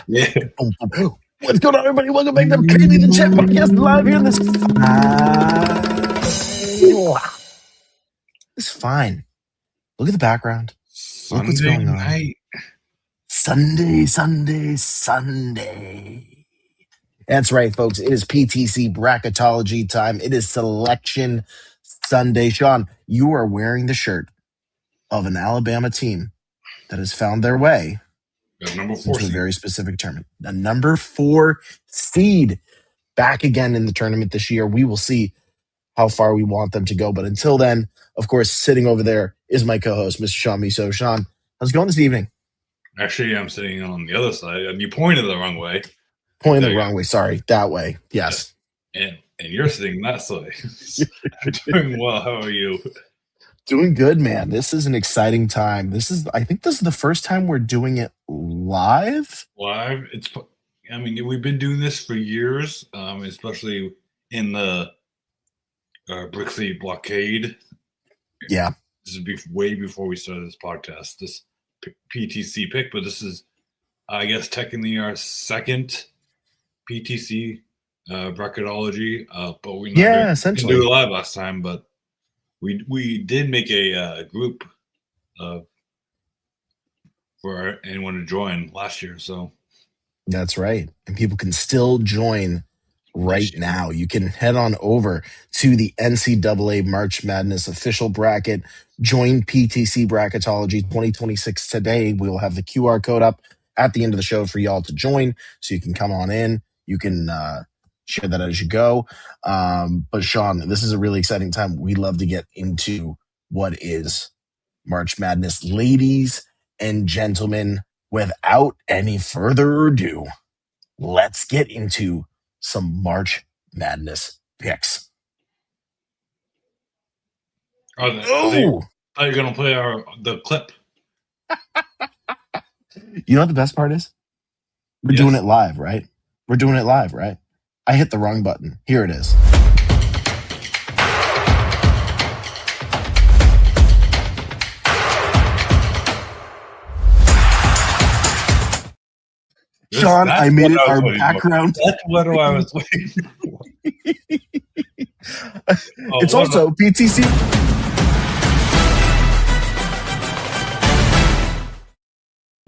Yeah. What's going on, everybody? Welcome back to PTC the Chat Podcast live here in this. It's fine. Look at the background. Look what's going on. Night. Sunday. That's right, folks. It is PTC bracketology time. It is Selection Sunday. Sean, you are wearing the shirt of an Alabama team that has found their way Number 4 into a very specific tournament. The number 4 seed back again in the tournament this year. We will see how far we want them to go. But until then, of course, sitting over there is my co-host, Mr. Sean Miso. Sean, how's it going this evening? Actually, I'm sitting on the other side, and you pointed the wrong way. Pointing the wrong way. Sorry, that way. Yes. And you're sitting that side. I'm doing well. How are you? Doing good, man. This is an exciting time. I think this is the first time we're doing it live. We've been doing this for years, especially in the Brixley blockade. Yeah. This is way before we started this podcast, this PTC pick, but this is, I guess, technically our second PTC bracketology. But we essentially didn't do it live last time, but we did make a group for anyone to join last year. So that's right. And people can still join right now. You can head on over to the NCAA March Madness official bracket. Join PTC Bracketology 2026 today. We will have the QR code up at the end of the show for y'all to join, so you can come on in. You can share that as you go. But Sean, this is a really exciting time. We love to get into what is March Madness. Ladies and gentlemen, without any further ado, let's get into some March Madness picks. Are you going to play the clip? You know what the best part is? We're doing it live, right? We're doing it live, right? I hit the wrong button. Here it is. Sean, I made it our background. That's what I was waiting for. It's also PTC.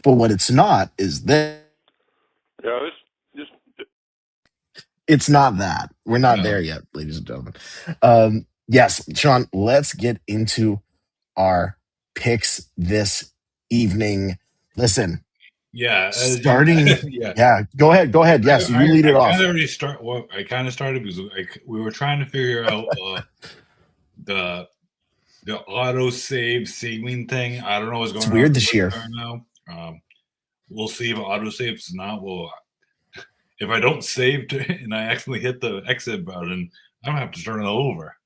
But what it's not is this. Yeah, it's not that. We're not there yet, ladies and gentlemen. Yes, Sean, let's get into our picks this evening. Listen. Yeah. Starting. Yeah. Go ahead. Yes, you lead it off. I kind of started because we were trying to figure out the auto saving thing. I don't know what's going on. It's weird this year. Now. We'll see if auto saves not. If I don't save and I accidentally hit the exit button, I'm gonna have to turn it over.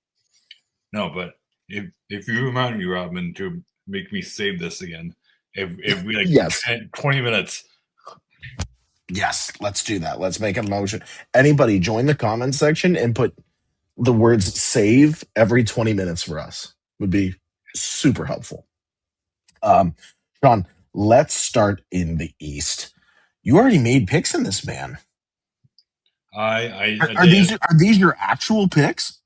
No, but if you remind me, Robin, to make me save this again, if we like Yes. 20 minutes. Yes, let's do that. Let's make a motion. Anybody join the comment section and put the words save every 20 minutes for us. Would be super helpful. Sean, let's start in the East. You already made picks in this, man. I Are did. these your actual picks?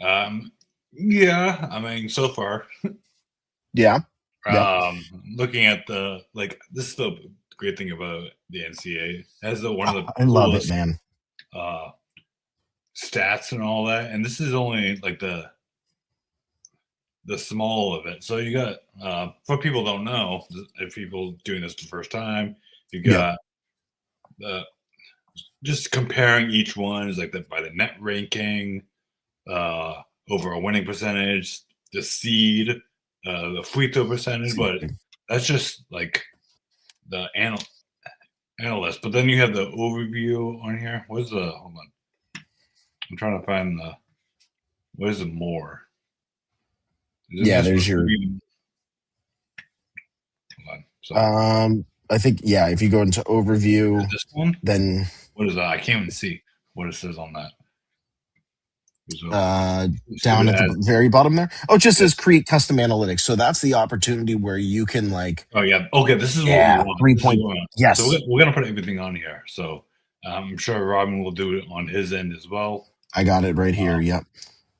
Yeah, I mean, so far. Yeah. Yep. Looking at this is the great thing about the NCAA. It has one of the I love it, coolest man. stats and all that, and this is only like the small of it. So you got for people don't know, if people doing this the first time, you got just comparing each one is like by the net ranking, over a winning percentage, the seed, the free throw percentage, but that's just like the analyst. But then you have the overview on here. Hold on. I'm trying to find what is it more? There's your. Hold on. I think if you go into overview, this one, then what is that? I can't even see what it says on that. Down at the very bottom there. Oh, it just says create custom analytics. So that's the opportunity where you can like. Oh yeah. Okay, this is what we want. 3 point. Yes. So we're gonna put everything on here. So I'm sure Robin will do it on his end as well. I got it right here. Yep.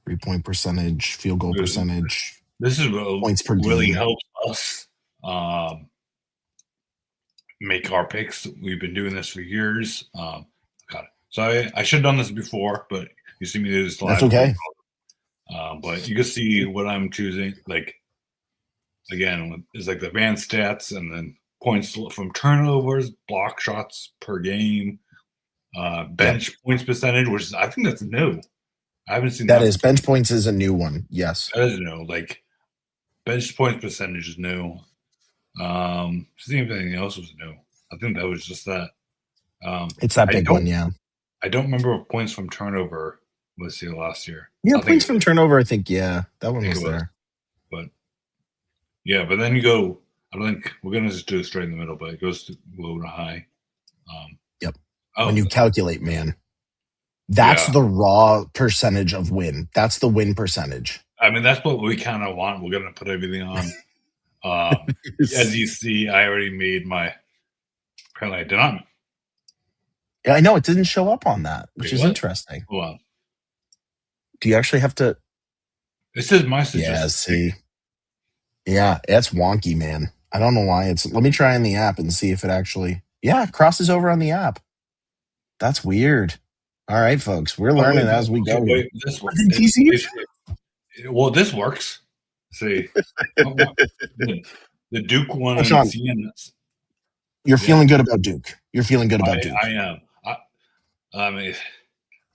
3-point percentage, field goal percentage. This is what points per really game. helps us make our picks. We've been doing this for years. Got it. So I should have done this before, but you see me do this live. That's okay. But you can see what I'm choosing. Like, again, is like the advanced stats and then points from turnovers, block shots per game, bench points percentage, which is, I think that's new. I haven't seen that. Is bench points is a new one. Yes. That is new. Like, bench points percentage is new. See if anything else was new. I think that was just that. It's that big one, yeah. I don't remember if points from turnover was here last year. Yeah, points from turnover, I think, that one was there. But but then you go, I don't think we're going to just do it straight in the middle, but it goes to low to high. Yep. When you calculate, man, that's the raw percentage of win. That's the win percentage. I mean, that's what we kind of want. We're going to put everything on. As you see, I already made my. Apparently, I did not. Yeah, I know it didn't show up on that, which is interesting. Hold on. Do you actually have to? It says my suggestion. Yeah, see. Yeah, it's wonky, man. I don't know why it's. Let me try in the app and see if it actually. Yeah, it crosses over on the app. That's weird. All right, folks, we're learning as we go. This works. Well, this works. See, the Duke one. You're feeling good about Duke. You're feeling good about Duke. I am. I mean,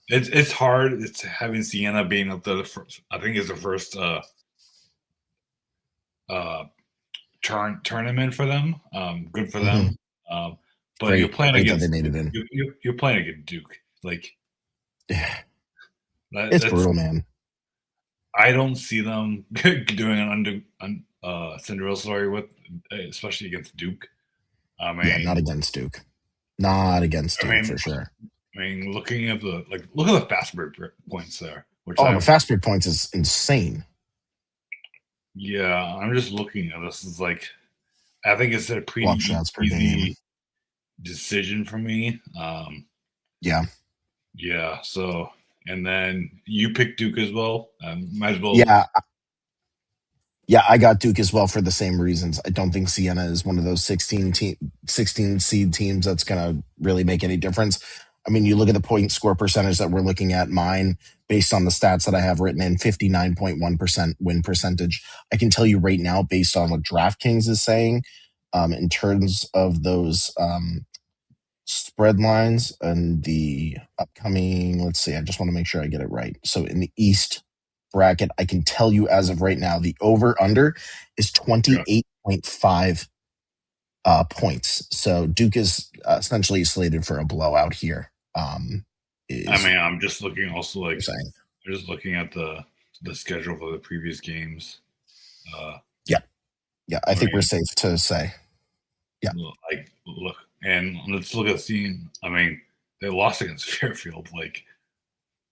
it's hard. It's having Siena being up there. I think is the first tournament for them. Good for them. But great, you're playing against you're playing against Duke. Like, it's brutal, man. I don't see them doing an Cinderella story with, especially against Duke. I mean, not against Duke. Not against Duke for sure. I mean, looking at look at the fast break points there. The fast break points is insane. Yeah, I'm just looking at this. It's like, I think it's a pretty easy decision for me. Yeah. So, and then you picked Duke as well. Might as well. Yeah, I got Duke as well for the same reasons. I don't think Siena is one of those 16 seed teams that's going to really make any difference. I mean, you look at the point score percentage that we're looking at, mine, based on the stats that I have written in, 59.1% win percentage. I can tell you right now, based on what DraftKings is saying, in terms of those spread lines and the upcoming, let's see, I just want to make sure I get it right. So in the East bracket, I can tell you as of right now, the over-under is 28.5 points. So Duke is essentially slated for a blowout here. I mean, I'm just looking also like I'm just looking at the the schedule for the previous games. Yeah, I think we're safe to say. Yeah. Like, look, and let's look at the scene. I mean, they lost against Fairfield. Like,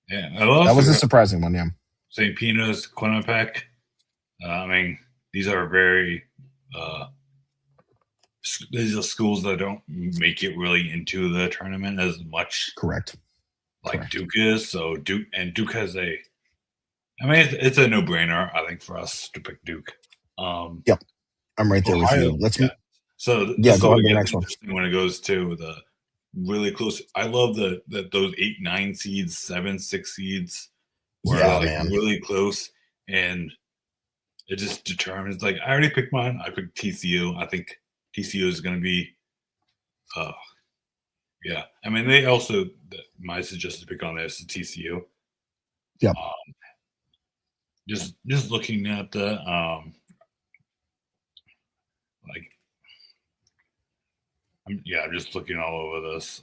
yeah, That was a surprising one, yeah. St. Peter's, Quinnipiac. I mean, these are these are schools that don't make it really into the tournament as much. Correct. Like Duke is. So Duke has a. I mean, it's a no-brainer, I think, for us to pick Duke. Yep, I'm right there Ohio, with you. Let's yeah. So go on to the next one. When it goes to the really close, I love those 8, 9 seeds, 7, 6 seeds, where man, really close, and it just determines. Like, I already picked mine. I picked TCU. I think TCU is going to be. Yeah, I mean, they also my suggested pick on this is TCU. Yeah. Just looking at the I'm just looking all over this.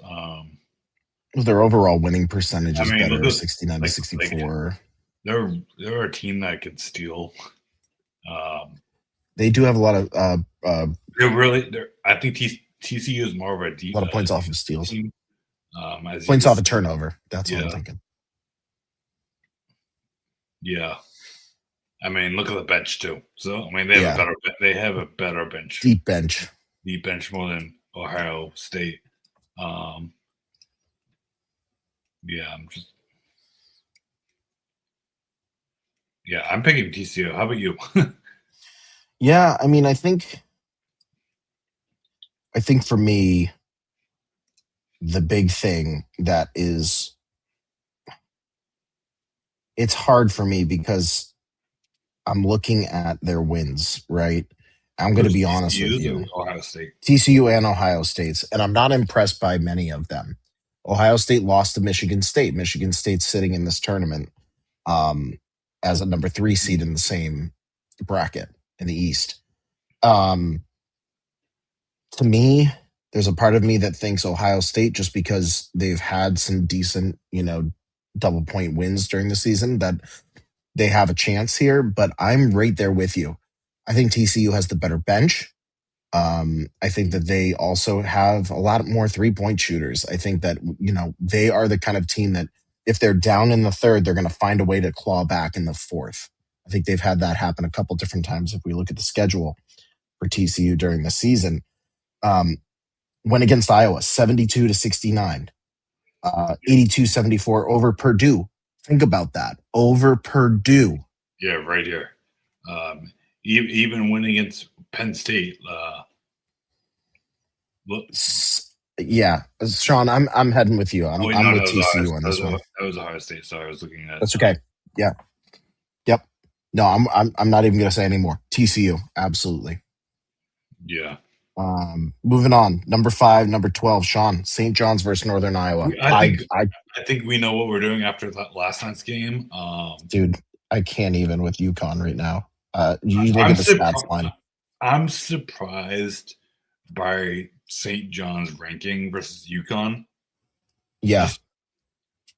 Their overall winning percentage is better, 69 to 64. They're a team that could steal. They do have a lot of. I think TCU is more of a lot of points off of steals. Team. Points off a turnover. That's what I'm thinking. Yeah. I mean, look at the bench too. So I mean, they have a better bench. Deep bench more than Ohio State. I'm picking TCU. How about you? Yeah, I mean, I think for me, the big thing that is, it's hard for me because I'm looking at their wins, right? I'm going to be honest with you. Ohio State. TCU and Ohio State's, and I'm not impressed by many of them. Ohio State lost to Michigan State. Michigan State's sitting in this tournament as a number 3 seed in the same bracket in the East. To me, there's a part of me that thinks Ohio State, just because they've had some decent, double point wins during the season, that they have a chance here, but I'm right there with you. I think TCU has the better bench. I think that they also have a lot more 3-point shooters. I think that, they are the kind of team that if they're down in the third, they're going to find a way to claw back in the fourth. I think they've had that happen a couple different times if we look at the schedule for TCU during the season. Went against Iowa, 72 to 69, 82-74 over Purdue. Think about that. Over Purdue. Yeah, right here. Even winning against Penn State. Yeah, Sean, I'm heading with you. I'm with TCU on this one. That was Ohio State. Sorry, I was looking at. That's okay. Yeah. Yep. No, I'm not even going to say anymore. TCU, absolutely. Yeah. Moving on. Number 5, number 12, Sean. St. John's versus Northern Iowa. I think we know what we're doing after that last night's game. Dude, I can't even with UConn right now. You look at the stats line. I'm surprised by St. John's ranking versus UConn. Yeah.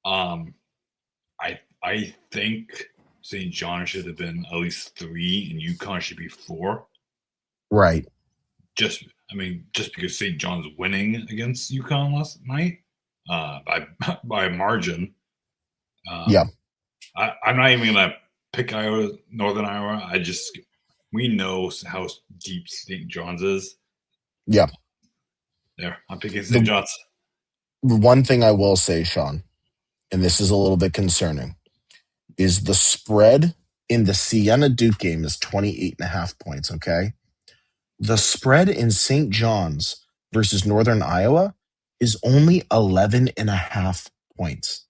I think St. John should have been at least 3 and UConn should be 4. Right. Just because St. John's winning against UConn last night by a margin. Yeah. I'm not even gonna pick Northern Iowa. We know how deep St. John's is. Yeah. There, I'm picking St. John's. One thing I will say, Sean, and this is a little bit concerning, is the spread in the Siena Duke game is 28.5 points, okay? The spread in St. John's versus Northern Iowa is only 11.5 points.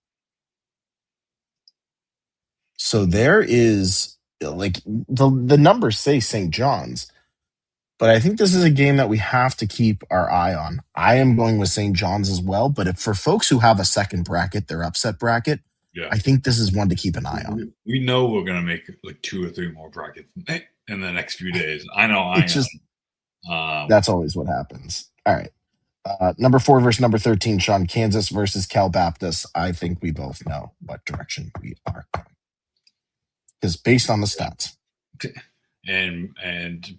So there is, the numbers say St. John's, but I think this is a game that we have to keep our eye on. I am going with St. John's as well, but for folks who have a second bracket, their upset bracket, I think this is one to keep an eye on. We know we're going to make 2 or 3 more brackets in the next few days. I know. That's always what happens. All right. Number 4 versus number 13, Sean. Kansas versus Cal Baptist. I think we both know what direction we are going. because based on the stats. And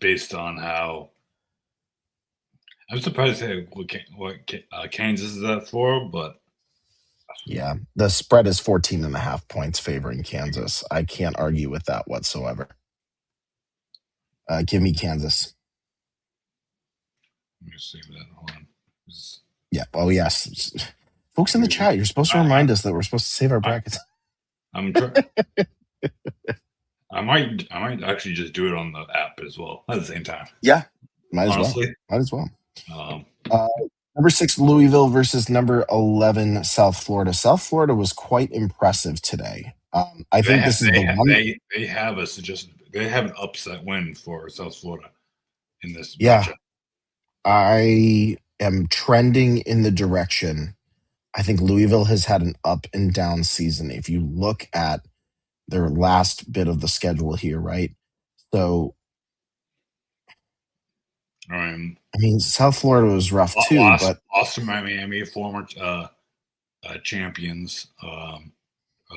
based on how I'm surprised at what Kansas is at for, but yeah, the spread is 14.5 points favoring Kansas. I can't argue with that whatsoever. Give me Kansas. let me see that. Hold on. Yeah. Oh, yes. Folks in the chat, you're supposed to remind us that we're supposed to save our brackets. I'm I might actually just do it on the app as well at the same time. Yeah, might as well. Number 6 Louisville versus number 11 South Florida. South Florida was quite impressive today. I think this is the one. They have an upset win for South Florida in this Yeah, matchup. I am trending in the direction. I think Louisville has had an up and down season. If you look at their last bit of the schedule here, right? So, I mean, South Florida was rough too, but lost to Miami, former champions of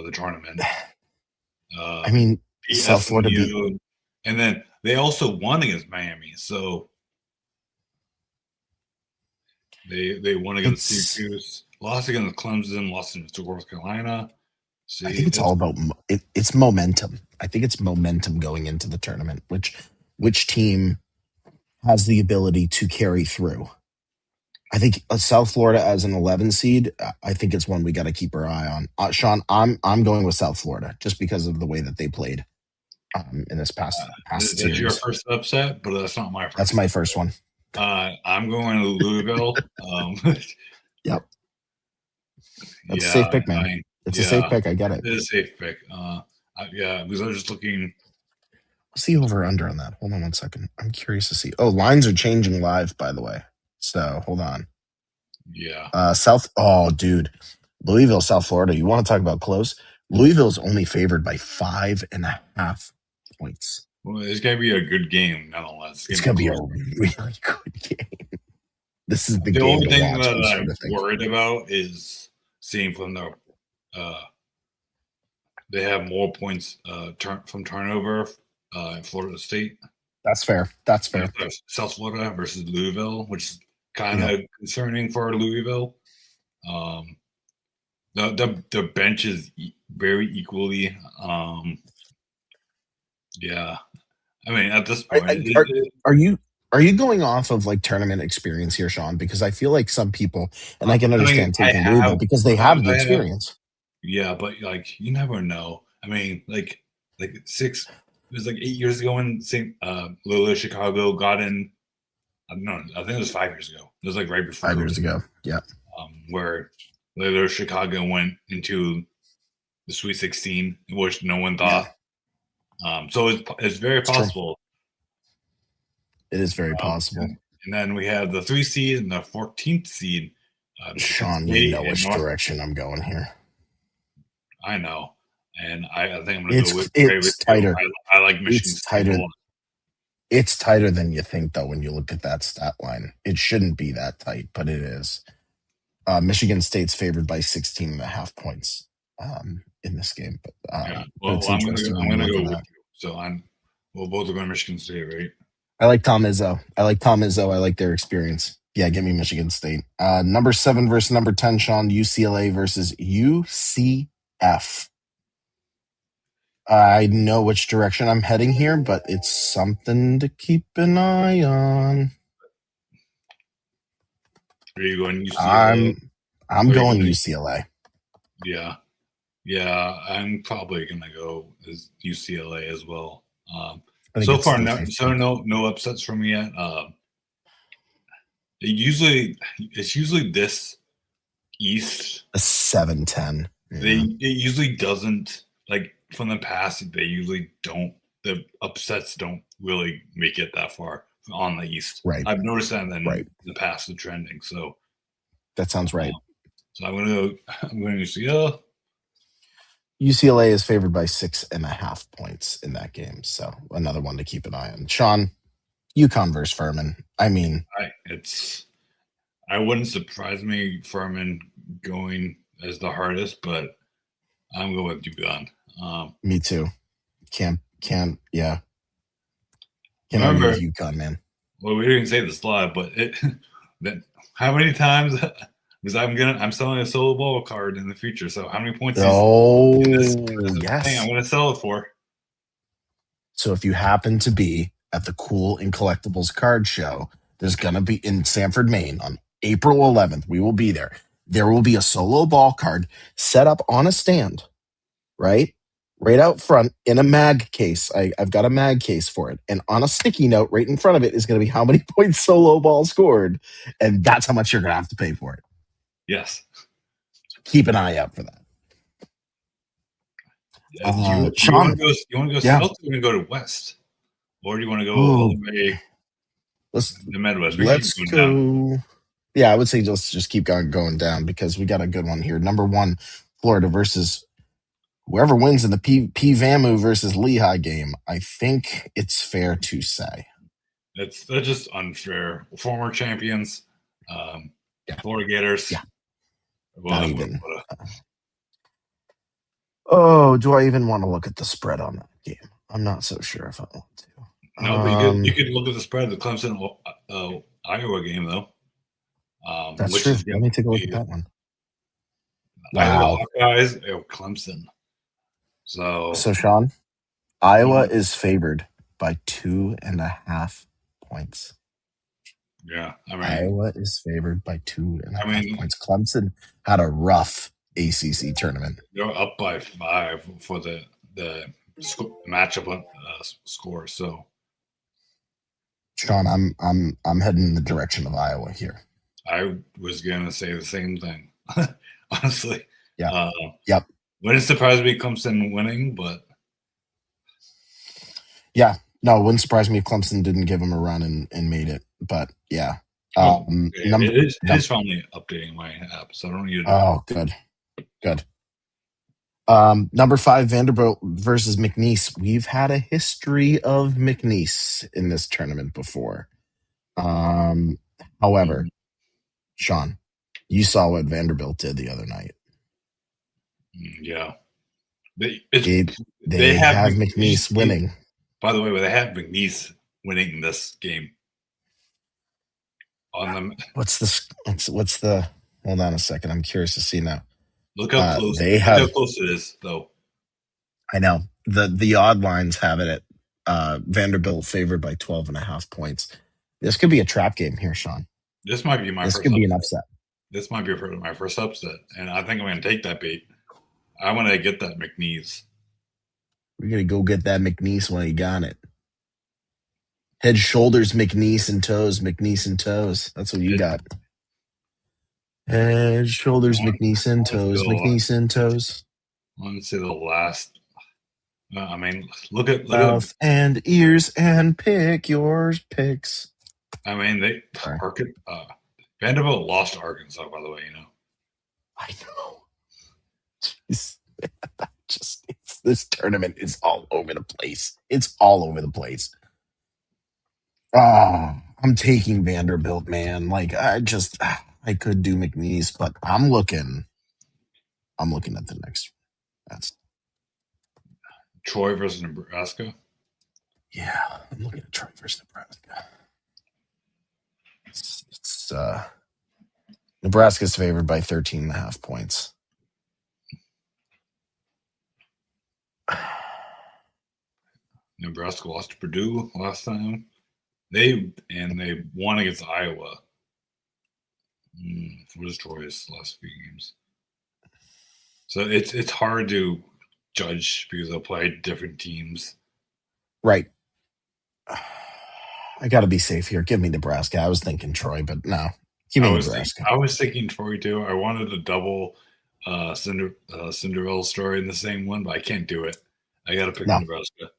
the tournament. I mean, South Florida beat, and then they also won against Miami, so they won against Syracuse, lost against Clemson, lost to North Carolina. See, I think it's all about it's momentum. I think it's momentum going into the tournament. Which team has the ability to carry through? I think South Florida as an 11 seed. I think it's one we got to keep our eye on. Sean, I'm going with South Florida just because of the way that they played in this past series. That's your first upset, but that's not my first. That's my first one. I'm going to Louisville. Yep. That's a safe pick, man. It's a safe pick. I get it. It is a safe pick. Because I was just looking. I'll see over under on that. Hold on one second. I'm curious to see. Oh, lines are changing live, by the way. So hold on. Yeah. Dude. Louisville, South Florida. You want to talk about close? Louisville's only favored by 5.5 points. Well, it's going to be a good game, nonetheless. It's going to be a really good game. This is the game. The only thing that I'm worried about is seeing from the they have more points from turnover in Florida State. That's fair. South Florida versus Louisville, which is kind of concerning for Louisville. The bench is very equally. Yeah, I mean, at this point, are you going off of like tournament experience here, Sean? Because I feel like some people, and I can understand taking Louisville because they have the experience. Yeah, but like you never know. I mean, like it was like 8 years ago when Loyola Chicago got in. No, I think it was 5 years ago. It was like right before 5 years ago. Yeah, where Loyola Chicago went into the Sweet 16, which no one thought. Yeah. So it's very possible. It is very possible. And then we have the 3 seed and the 14th seed. Sean, you know which direction I'm going here. I know. And I think I'm going to go with it's tighter. I like Michigan State. It's tighter than you think, though, when you look at that stat line. It shouldn't be that tight, but it is. Michigan State's favored by 16.5 points in this game. But, it's interesting. I'm going to go with you. So we'll both go Michigan State, right? I like Tom Izzo. I like their experience. Yeah, give me Michigan State. Number 7 versus number 10, Sean. UCLA versus UCF. I know which direction I'm heading here, but it's something to keep an eye on. Are you going UCLA? I'm going UCLA. Yeah, I'm probably gonna go as UCLA as well. So far, no upsets from me yet. It's usually this East a 7-10. Yeah. It usually doesn't, like from the past. They usually don't. The upsets don't really make it that far on the East. Right. I've noticed that in the past, the trending. So that sounds right. So I'm going to UCLA. UCLA is favored by 6.5 points in that game. So another one to keep an eye on. Sean, UConn versus Furman. I mean, I wouldn't surprise me Furman going as the hardest, but I'm going with UConn. Me too. Can't. Yeah. Can't argue Remember, with UConn, man. well, we didn't say this live, but that how many times? Because I'm selling a solo ball card in the future. So how many points in this thing I'm Yes. going to sell it for? So if you happen to be at the Cool and Collectibles card show, there's going to be in Sanford, Maine on April 11th. We will be there. There will be a solo ball card set up on a stand, right? Right out front in a mag case. I've got a mag case for it. And on a sticky note right in front of it is going to be how many points solo ball scored. And that's how much you're going to have to pay for it. Yes. Keep an eye out for that. You Sean, want to go yeah. south, or you want to go to west, or do you want to go all Ooh, the way let's to the Midwest? We can let's keep going go. Yeah, I would say let's just keep going down because we got a good one here. Number one, Florida versus whoever wins in the Vamu versus Lehigh game. I think it's fair to say That's just unfair. Former champions, Yeah. Florida Gators. Yeah. Not What, even. what, Oh, do I even want to look at the spread on that game? I'm not so sure if I want to. no, but you could look at the spread of the Clemson Iowa game though. That's Which true. is Let me take a look at that one. Iowa Wow. Hawkeyes, Clemson. So Sean, Iowa is favored by 2.5 points. Yeah, I mean, Iowa is favored by 2.5 points. Clemson had a rough ACC tournament. They're up by 5 for the matchup score. So, Sean, I'm heading in the direction of Iowa here. I was gonna say the same thing, honestly. Yeah. Yep. Wouldn't surprise me Clemson winning, but yeah, no, it wouldn't surprise me if Clemson didn't give him a run and made it. But yeah, it is finally updating my app, so I don't need to. Oh, good. Number 5, Vanderbilt versus McNeese. We've had a history of McNeese in this tournament before. However, Sean, you saw what Vanderbilt did the other night. Yeah. They have McNeese winning. By the way, they have McNeese winning this game. What's the hold on a second. I'm curious to see now. Look how close it is, though. I know. The odd lines have it at Vanderbilt favored by 12.5 points. This could be a trap game here, Sean. This might be my first. This could be an upset. This might be my first upset, and I think I'm going to take that bait. I want to get that McNeese. We're going to go get that McNeese when he got it. Head, shoulders, McNeese, and toes. McNeese and toes. That's what you got. Head, shoulders, McNeese, and toes. McNeese and toes. I want to say the last. I mean, look at mouth and ears and pick your picks. I mean, Vanderbilt lost to Arkansas, by the way. I know. This tournament is all over the place. It's all over the place. I'm taking Vanderbilt, man. Like I could do McNeese, but I'm looking at the next one. That's Troy versus Nebraska. Yeah, I'm looking at Troy versus Nebraska. It's Nebraska's favored by 13.5 points. Nebraska lost to Purdue last time. They won against Iowa. What is Troy's last few games? So it's hard to judge because they'll play different teams. Right. I got to be safe here. Give me Nebraska. I was thinking Troy, but no. Give me Nebraska. I was thinking Troy too. I wanted a double Cinderella story in the same one, but I can't do it. I got to pick Nebraska.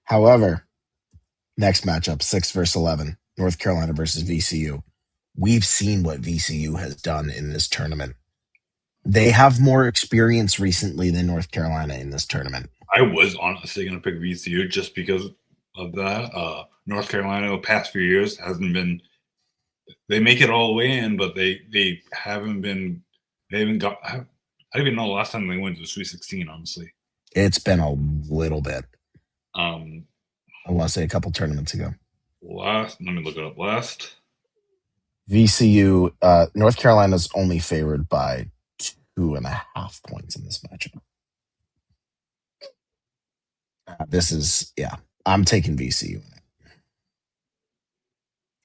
However, next matchup, 6 versus 11, North Carolina versus VCU. We've seen what VCU has done in this tournament. They have more experience recently than North Carolina in this tournament. I was honestly going to pick VCU just because of that. North Carolina, the past few years, hasn't been. They make it all the way in, but they haven't been. They haven't got. I don't even know the last time they went to the Sweet 16. Honestly, It's been a little bit. Um, I want to say a couple tournaments ago. let me look it up. Last. VCU, North Carolina's only favored by 2.5 points in this matchup. I'm taking VCU.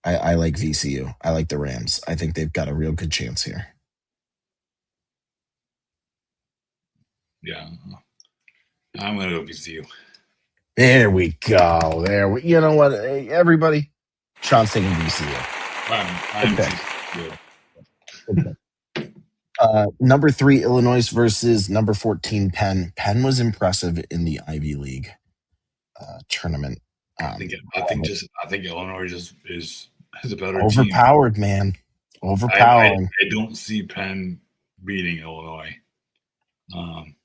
I like VCU. I like the Rams. I think they've got a real good chance here. Yeah, I'm gonna go VCU. There we go. You know what? Hey, everybody, Sean's taking VCU. I'm Okay. Number 3, Illinois versus number 14, Penn. Penn was impressive in the Ivy League tournament. I think Illinois is a better overpowered, team. Man. Overpowering. I don't see Penn beating Illinois. I'm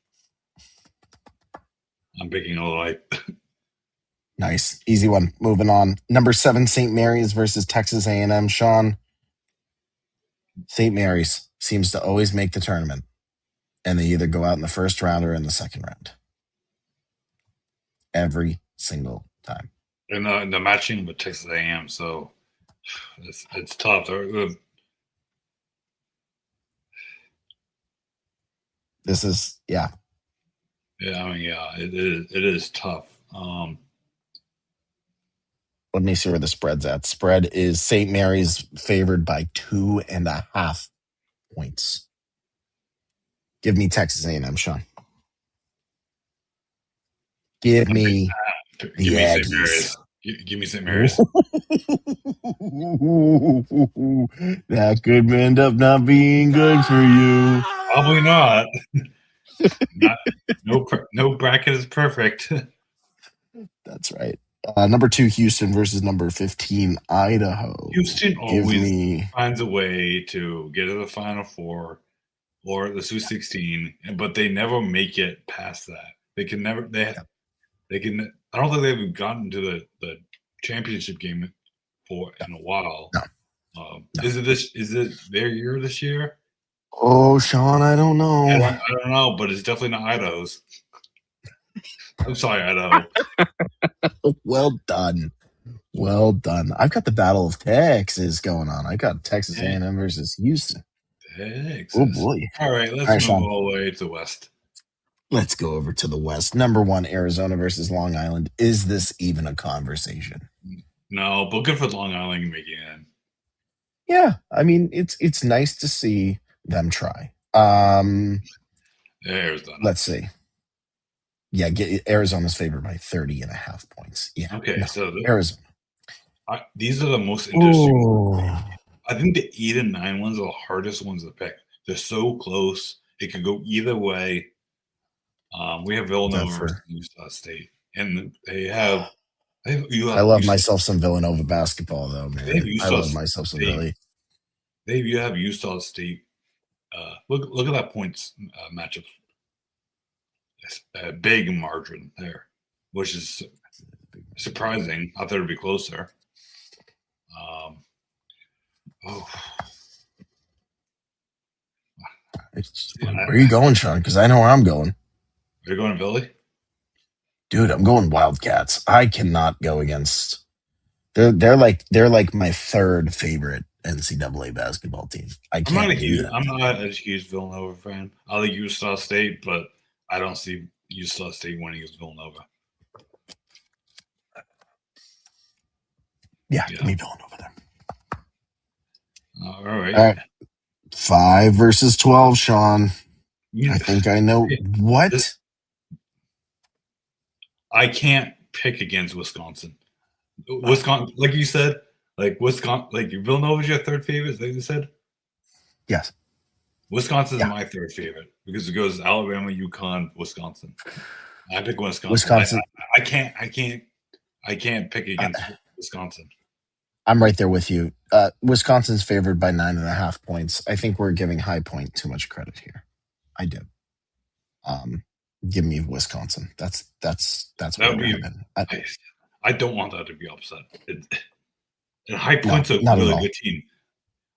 picking Illinois. Nice. Easy one. Moving on. Number 7, St. Mary's versus Texas A&M. Sean, St. Mary's seems to always make the tournament, and they either go out in the first round or in the second round. Every single time. And the matching with Texas A&M, so it's tough. This is, yeah. Yeah, I mean, it is tough. Let me see where the spread's at. Spread is St. Mary's favored by 2.5 points. Give me Texas A&M, Sean. Give me St. Mary's. Give me St. Mary's. That could end up not being good for you. Probably not. No bracket is perfect. That's right. Number 2, Houston versus number 15, Idaho. Houston always finds a way to get to the Final Four or the Sweet 16, but they never make it past that. They can never. They can. I don't think they've gotten to the championship game in a while. No. Is it their year this year? Oh, Sean, I don't know. I don't know, but it's definitely not Idaho's. I'm sorry, Idaho. Well done. I've got the Battle of Texas going on. I got Texas A&M versus Houston. Texas. Oh boy! All right, let's move all the way to the West. Let's go over to the West. Number 1, Arizona versus Long Island. Is this even a conversation? No, but good for Long Island making it in. Yeah, I mean it's nice to see them try. Arizona. Let's see. Yeah, Arizona's favored by 30.5 points. Yeah. Okay, so Arizona. These are the most interesting. I think the 8 and 9 ones are the hardest ones to pick. They're so close; it could go either way. We have Villanova versus Utah State, and they have. I love myself some Villanova basketball, though, man. I love myself some Villy. You have Utah State. Look at that points matchup. A big margin there, which is surprising. I thought it'd be closer. Where are you going, Sean? Because I know where I'm going. You're going to Philly? Dude, I'm going Wildcats. I cannot go against. They're like my third favorite NCAA basketball team. I'm not a huge Villanova fan. I like Utah State, but I don't see Utah State winning against Villanova. Yeah, give me Villanova there. All right. 5 versus 12, Sean. I think I know what. I can't pick against Wisconsin. Wisconsin, like you said, like Wisconsin, like Villanova's your third favorite, like you said? Yes. Wisconsin's my third favorite because it goes Alabama, UConn, Wisconsin. I pick Wisconsin. I can't pick against Wisconsin. I'm right there with you. Wisconsin's favored by 9.5 points. I think we're giving High Point too much credit here. I do. Give me Wisconsin. That's what we're having. I don't want that to be upset. And High Point's a really good team.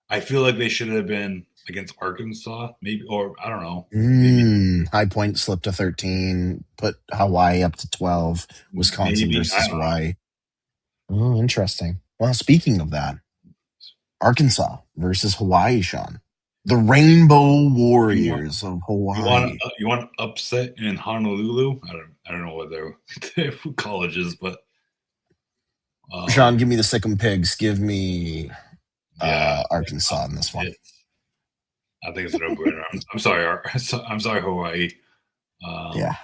I feel like they should have been against Arkansas, maybe, or I don't know. Maybe, High Point slipped to 13, put Hawaii up to 12. Wisconsin maybe I versus don't know. Hawaii. Oh, interesting. Well, speaking of that, Arkansas versus Hawaii, Sean. The Rainbow You want Warriors of Hawaii. you want upset in Honolulu? I don't know what their college is, but Sean, give me the Sick'em Pigs. Give me yeah, Arkansas in this one. I think it's a no-brainer. I'm sorry, I'm sorry, Hawaii. Yeah,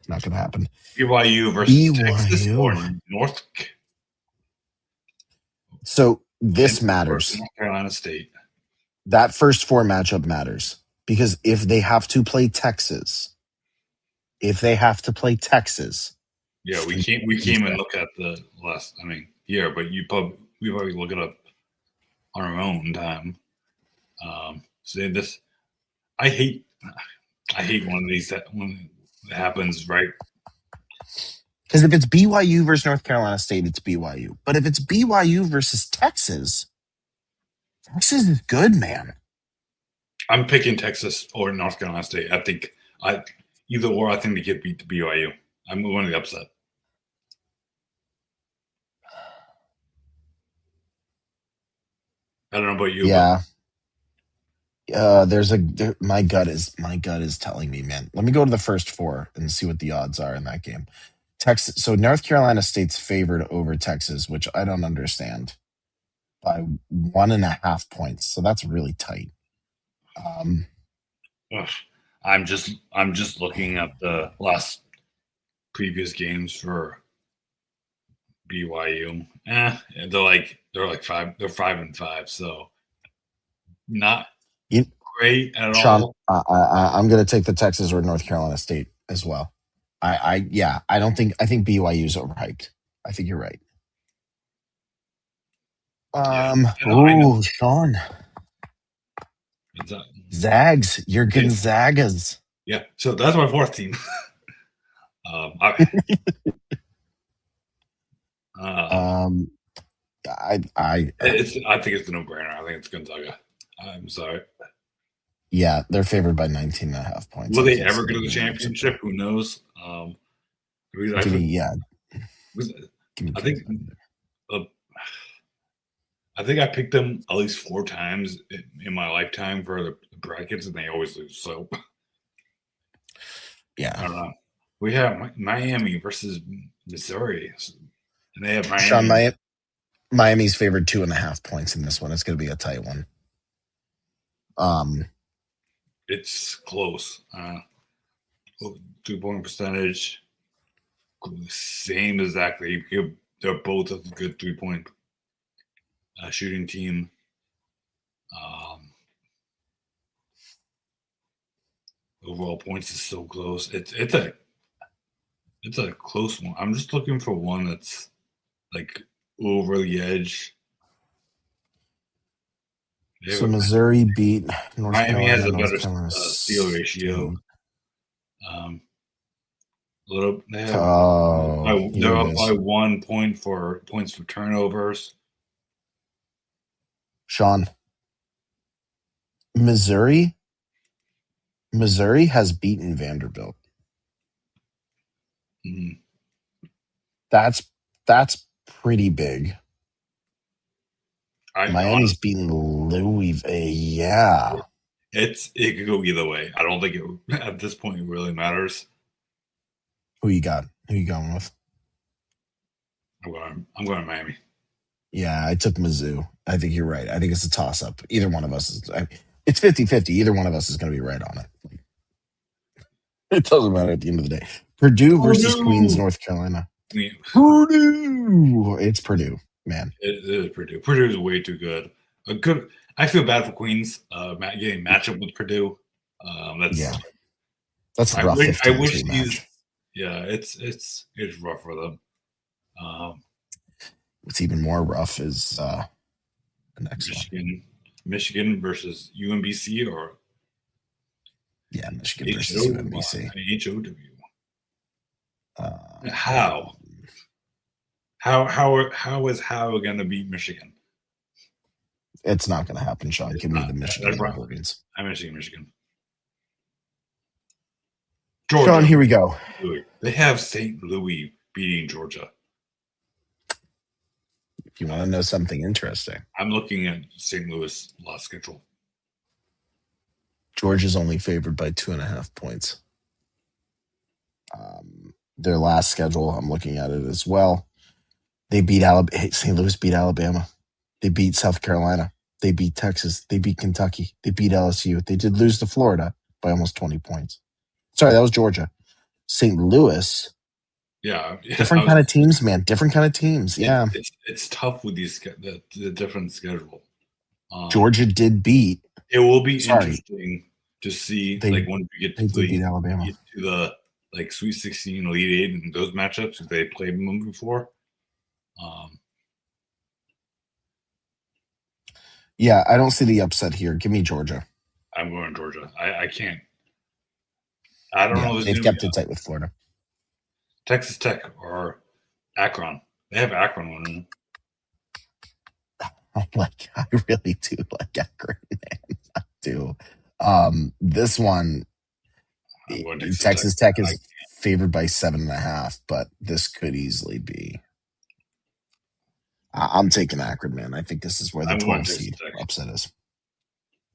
not going to happen. BYU versus Texas or BYU. North. So this matters. North Carolina State. That first four matchup matters because if they have to play Texas, Yeah, we came and look at the last. I mean, yeah, but we probably look it up on our own time. So this, I hate one of these that when it happens, right? Because if it's BYU versus North Carolina State, it's BYU. But if it's BYU versus Texas, Texas is good, man. I'm picking Texas or North Carolina State. I think either or. I think they get beat to BYU. I'm going to the upset. I don't know about you. Yeah. My gut is telling me, man. Let me go to the first four and see what the odds are in that game. Texas. So North Carolina State's favored over Texas, which I don't understand, by 1.5 points. So that's really tight. I'm just looking at the last previous games for BYU. They're like 5-5, so not great at Sean, all. I'm going to take the Texas or North Carolina State as well. I think BYU is overhyped. I think you're right. Sean. Zags, you're Gonzagas. Yeah, so that's my fourth team. I think it's a no-brainer. I think it's Gonzaga. I'm sorry. Yeah, they're favored by 19.5 points. Will they ever go to the championship? Who knows? I think I picked them at least 4 times in my lifetime for the brackets, and they always lose. So, yeah, I don't know. We have Miami versus Missouri, and they have Miami. Sean, Miami's favored 2.5 points in this one. It's going to be a tight one. It's close. 2-point percentage, same exactly. They're both a good 3-point shooting team. Overall points is so close. It's a close one. I'm just looking for one that's like over the edge. So Missouri beat North Miami Carolina. has a better steal ratio. They're up by 1 point for points for turnovers. Sean, Missouri has beaten Vanderbilt. Mm-hmm. That's pretty big. Miami's honestly, beaten Louisville. Yeah. It could go either way. I don't think it at this point it really matters. Who you got? Who you going with? I'm going to Miami. Yeah, I took Mizzou. I think you're right. I think it's a toss up. Either one of us is. It's 50-50. Either one of us is going to be right on it. It doesn't matter at the end of the day. Purdue versus Queens, North Carolina. Yeah. Purdue. It's Purdue, man. It is Purdue. Purdue is way too good. I feel bad for Queens getting matchup with Purdue. That's a rough 15 I wish match. Yeah, it's rough for them. What's even more rough is the next one. Michigan versus UMBC or Michigan versus UMBC. HOW? How is Howe going to beat Michigan? It's not going to happen, Sean. Give me the Michigan Wolverines. I'm Michigan. Georgia. Sean, here we go. They have St. Louis beating Georgia. If you want to know something interesting, I'm looking at St. Louis lost schedule. Georgia's only favored by 2.5 points. Their last schedule, I'm looking at it as well. They beat Alabama. St. Louis beat Alabama. They beat South Carolina. They beat Texas. They beat Kentucky. They beat LSU. They did lose to Florida by almost 20 points. Sorry, that was Georgia. St. Louis. Yeah. Different kind of teams, man. Different kind of teams. Yeah. It's tough with the different schedule. Georgia did beat. It will be interesting to see when we get to Alabama. Get to the Sweet 16, Elite 8, and those matchups if they played them before. Yeah, I don't see the upset here. Give me Georgia. I'm going Georgia. I can't. I don't know. They've kept it tight with Florida. Texas Tech or Akron. They have Akron winning. I really do like Akron, man. I do. This one, Texas Tech is favored by 7.5, but this could easily be. I'm taking Akron, man. I think this is where the 12 seed upset is.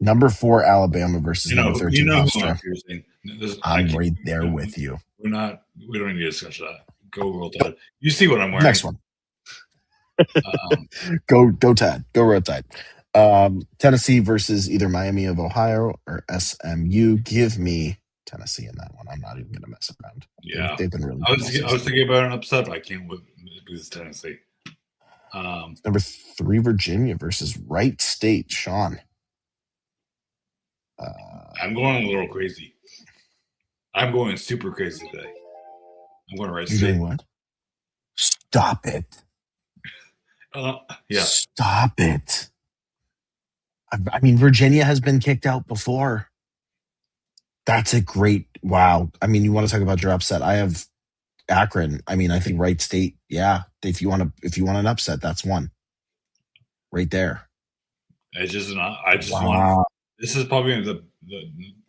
Number 4, Alabama versus number 13, Hofstra. I'm right there with you. We don't need to discuss that. Go Roll Tide. You see what I'm wearing. Next one. Go Tide. Go Roll Tide. Tennessee versus either Miami of Ohio or SMU. Give me Tennessee in that one. I'm not even going to mess around. Yeah. They've been really I was thinking about an upset, but I can't lose Tennessee. Number 3, Virginia versus Wright State. Sean. I'm going a little crazy. I'm going super crazy today. I'm going to Wright State. You're doing what? Stop it. Yeah. Stop it. I mean, Virginia has been kicked out before. That's a great wow. I mean, you want to talk about your upset? I have Akron. I mean, I think Wright State. Yeah, if you want an upset, that's one right there. It's just not. I just want. This is probably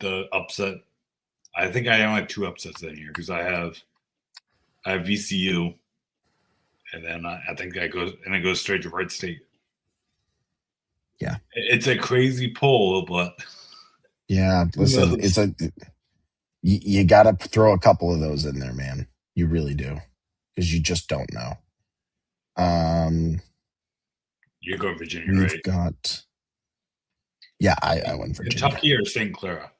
the upset. I think I only have 2 upsets in here because I have VCU, and then I think it goes straight to Wright State. Yeah, it's a crazy poll, but yeah, listen, you got to throw a couple of those in there, man. You really do, because you just don't know. You're going Virginia, right? We've got. Yeah, I went Virginia. Kentucky or St. Clara?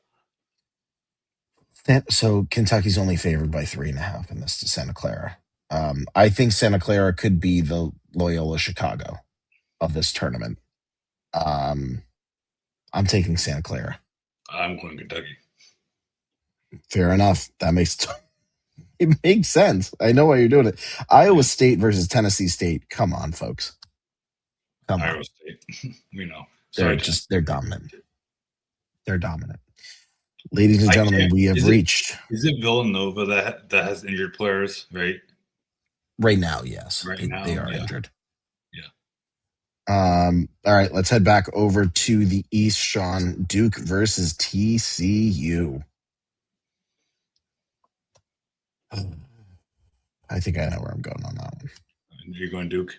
So Kentucky's only favored by 3.5 in this to Santa Clara. I think Santa Clara could be the Loyola Chicago of this tournament. I'm taking Santa Clara. I'm going Kentucky. Fair enough. It makes sense. I know why you're doing it. Iowa State versus Tennessee State. Come on, folks. Come on. Iowa State. We know. They're dominant. They're dominant. Ladies and gentlemen, we have reached. Is it Villanova that has injured players, right? Right now, yes. They are injured. Yeah. All right, let's head back over to the East, Sean. Duke versus TCU. I think I know where I'm going on that one. You're going Duke?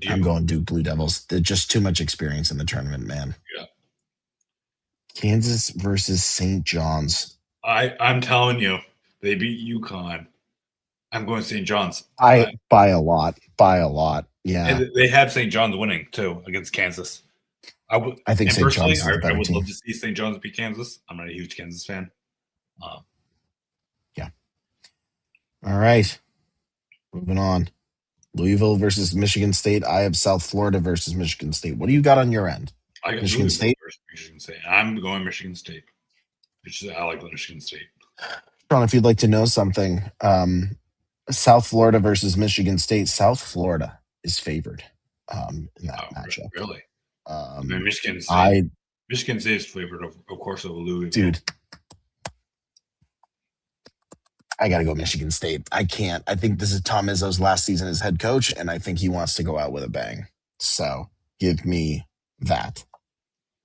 I'm going Duke Blue Devils. There's just too much experience in the tournament, man. Yeah. Kansas versus St. John's. I'm telling you, they beat UConn. I'm going St. John's. By a lot. Yeah. And they have St. John's winning too against Kansas. I think St. John's is a better would team. love to see St. John's beat Kansas. I'm not a huge Kansas fan. Yeah. All right. Moving on. Louisville versus Michigan State. I have South Florida versus Michigan State. What do you got on your end? I got Michigan State versus Michigan State. I'm going Michigan State. I like Michigan State. Sean, if you'd like to know something, South Florida versus Michigan State. South Florida is favored in that matchup. Really? Michigan State. Michigan State is favored, of course, over Louisville. Dude, I got to go Michigan State. I can't. I think this is Tom Izzo's last season as head coach, and I think he wants to go out with a bang. So give me that.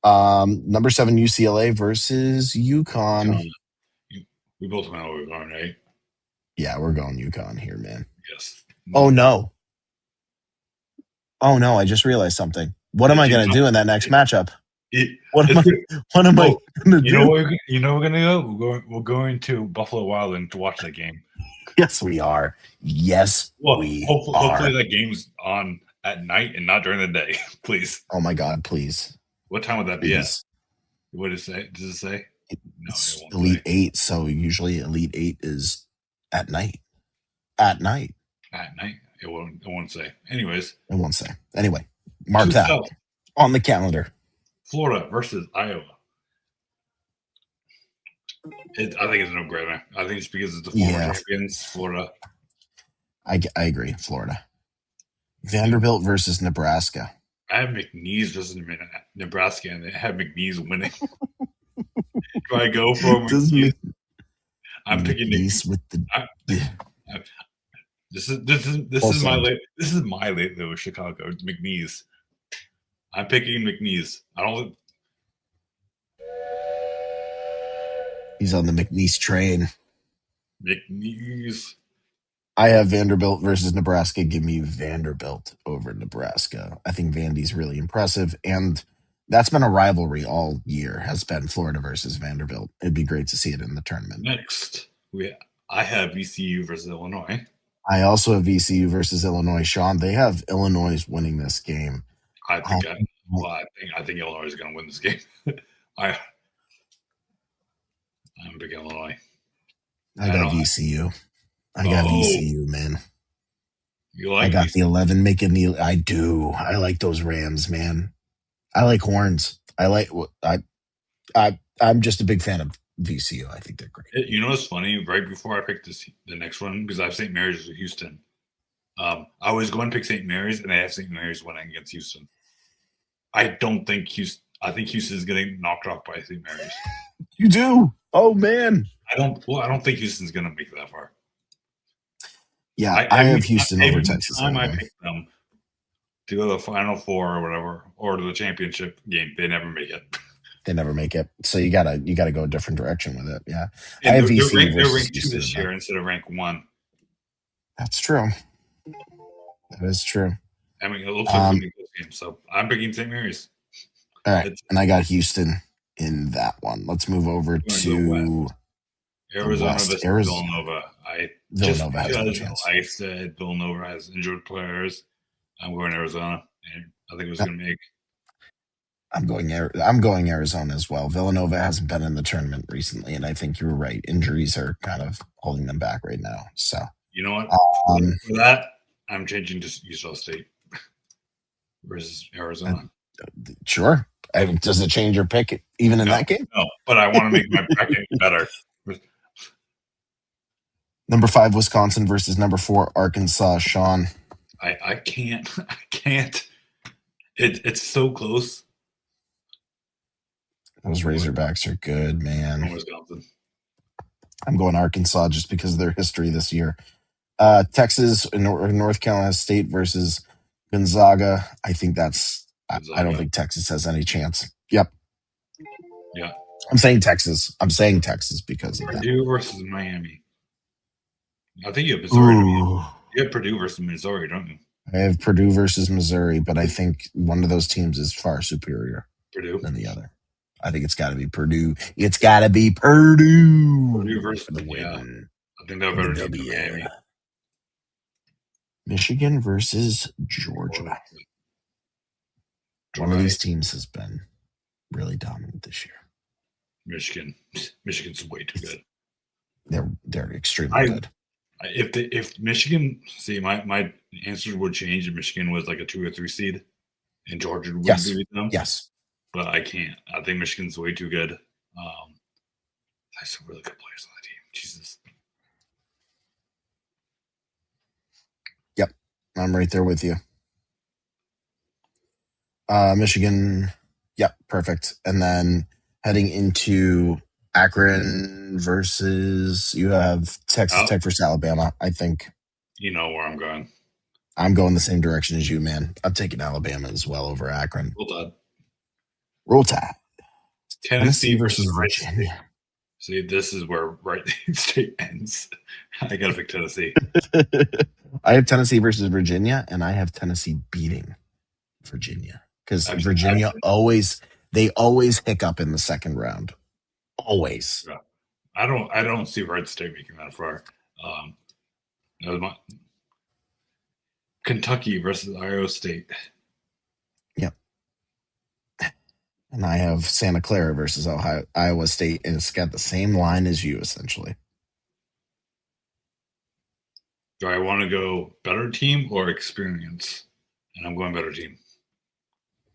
Number 7 UCLA versus UConn. We both know where we're going, right? Yeah, we're going UConn here, man. Yes. Oh no. Oh no, I just realized something. What am I going to do in that next matchup? What am I going to do? You know we're going to go? We're going to Buffalo Wild Wings to watch that game. Yes, we are. Yes, we are. Hopefully that game's on at night and not during the day, please. Oh my God, please. What time would that be at? What does it say? Does it say? It's Elite 8, so usually Elite 8 is at night. At night. At night? It won't say. Anyways. It won't say. Anyway, mark that on the calendar. Florida versus Iowa. I think it's a no-brainer. I think it's because it's the former champions, Florida. I agree, Florida. Vanderbilt versus Nebraska. I have McNeese versus Nebraska, and I have McNeese winning. Do I go for McNeese? I'm picking McNeese with the. This is my late with Chicago. McNeese. I'm picking McNeese. I don't. He's on the McNeese train. McNeese. I have Vanderbilt versus Nebraska. Give me Vanderbilt over Nebraska. I think Vandy's really impressive, and that's been a rivalry all year, has been Florida versus Vanderbilt. It'd be great to see it in the tournament. Next, I have VCU versus Illinois. I also have VCU versus Illinois. Sean, they have Illinois winning this game. I think Illinois is going to win this game. I'm big Illinois. I got VCU. I got VCU, man. You like? I got the 11 making the. I do. I like those Rams, man. I like horns. I'm just a big fan of VCU. I think they're great. You know what's funny? Right before I picked the next one, because I have St. Mary's or Houston. I was going to pick St. Mary's, and I have St. Mary's winning against Houston. I think Houston is getting knocked off by St. Mary's. You do? Oh man. I don't think Houston's going to make it that far. Yeah, I have Houston over Texas. I picked them to go to the Final Four or whatever, or to the championship game. They never make it. They never make it. So you gotta go a different direction with it. Yeah, and I have VCU. They're ranked 2 this year instead of rank 1. That's true. That is true. I mean, it looks like a close game. So I'm picking St. Mary's. All right, and I got Houston in that one. Let's move over to Arizona versus Villanova. Villanova has no chance. I said Villanova has injured players. I'm going Arizona, and I think it was going to make. I'm going Arizona as well. Villanova hasn't been in the tournament recently, and I think you're right. Injuries are kind of holding them back right now. So you know what? For that, I'm changing to Utah State versus Arizona. Sure. Does it change your pick even in that game? No, but I want to make my bracket better. Number 5, Wisconsin versus number 4, Arkansas. Sean. I can't. It's so close. Those Razorbacks are good, man. Wisconsin. I'm going Arkansas just because of their history this year. Texas and North Carolina State versus Gonzaga. I think that's. I don't think Texas has any chance. Yep. Yeah. I'm saying Texas because of Purdue versus Miami. I think you have Missouri. You have Purdue versus Missouri, don't you? I have Purdue versus Missouri, but I think one of those teams is far superior than the other. I think it's got to be Purdue. It's got to be Purdue. Purdue versus the win. I think they're better than Miami. Michigan versus Georgia. One of these teams has been really dominant this year. Michigan's way too good. They're extremely good. If Michigan, my answers would change if Michigan was like a 2 or 3 seed, and Georgia would beat them. Yes, but I can't. I think Michigan's way too good. There's some really good players on the team. Jesus. Yep, I'm right there with you. Michigan, yep, perfect. And then heading into Akron versus, you have Texas Tech versus Alabama, I think. You know where I'm going. I'm going the same direction as you, man. I'm taking Alabama as well over Akron. Well done. Roll Tide. Tennessee versus Wright State. Virginia. See, this is where Wright State ends. I gotta pick Tennessee. I have Tennessee versus Virginia, and I have Tennessee beating Virginia because Virginia always hiccup in the second round. Always. Yeah. I don't see Wright State making that far. Kentucky versus Iowa State. Yep. And I have Santa Clara versus Iowa State, and it's got the same line as you, essentially. Do I want to go better team or experience? And I'm going better team.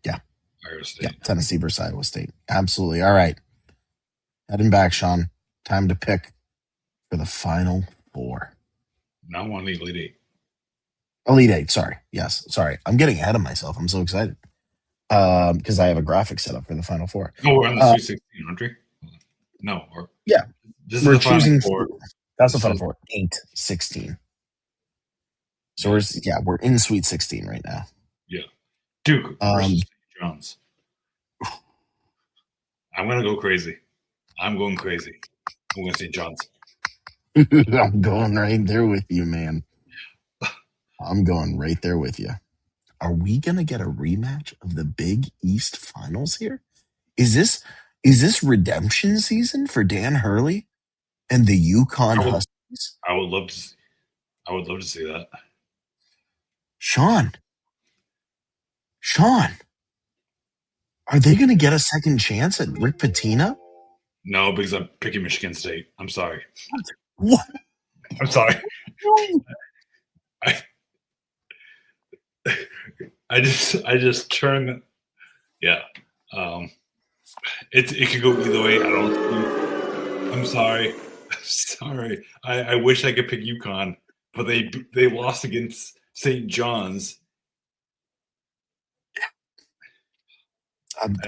Yeah. Iowa State. Yeah. Tennessee versus Iowa State. Absolutely. All right. Heading back, Sean. Time to pick for the Final Four. Now on the Elite Eight. Elite Eight. Sorry. Yes. Sorry. I'm getting ahead of myself. I'm so excited. Because I have a graphic set up for the Final Four. No, we're on the Sweet 16, aren't we? No. Yeah. This We're is the choosing. Final Four. That's the Final Four. 8-16. So we're in Sweet 16 right now. Yeah. Duke versus St. John's. I'm going to go crazy. I'm going crazy. I'm going to St. John's. I'm going right there with you, man. I'm going right there with you. Are we going to get a rematch of the Big East Finals here? Is this redemption season for Dan Hurley and the UConn Huskies? I would love to see that. Sean, are they going to get a second chance at Rick Pitino? No, because I'm picking Michigan State. I'm sorry. What? I'm sorry. I just turned. Yeah. It could go either way. I'm sorry. Sorry. I wish I could pick UConn, but they lost against St. John's.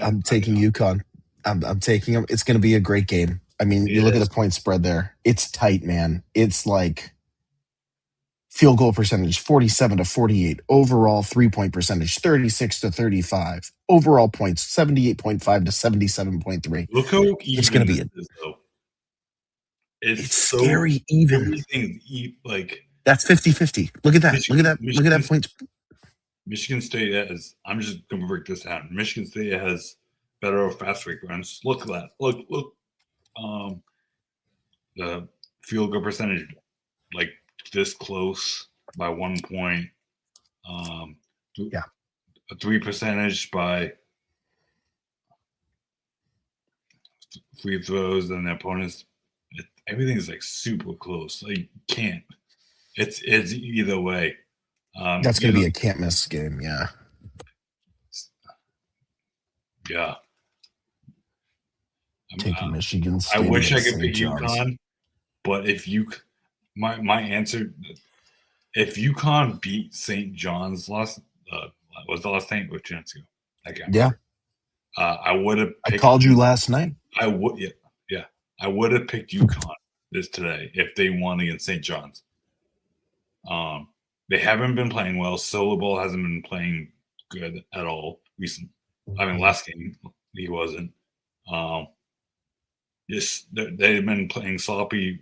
I'm taking UConn. I'm taking them. It's going to be a great game. I mean, you look at the point spread there. It's tight, man. It's like field goal percentage 47-48. Overall 3-point percentage 36-35. Overall points 78.5 to 77.3. Look how even it's going to be though. It's so scary even. Everything like that's 50-50. Look at that. Look at that points. Michigan State has. I'm just going to break this down. Michigan State has better fast break runs. Look at that. Look. The field goal percentage, like this close by 1 point. Yeah. A 3 percentage by free throws and the opponents. Everything's like super close. Like you can't. It's either way. That's going to be a can't miss game. Yeah. Yeah. Taking Michigan State. I wish I could pick UConn, but if my answer, if UConn beat St. John's was the last time with chance ago. Yeah. I would have. I called you last night. I would. Yeah. I would have picked UConn today if they won against St. John's. They haven't been playing well. Solo Ball hasn't been playing good at all recently. I mean, last game he wasn't. Just they've been playing sloppy.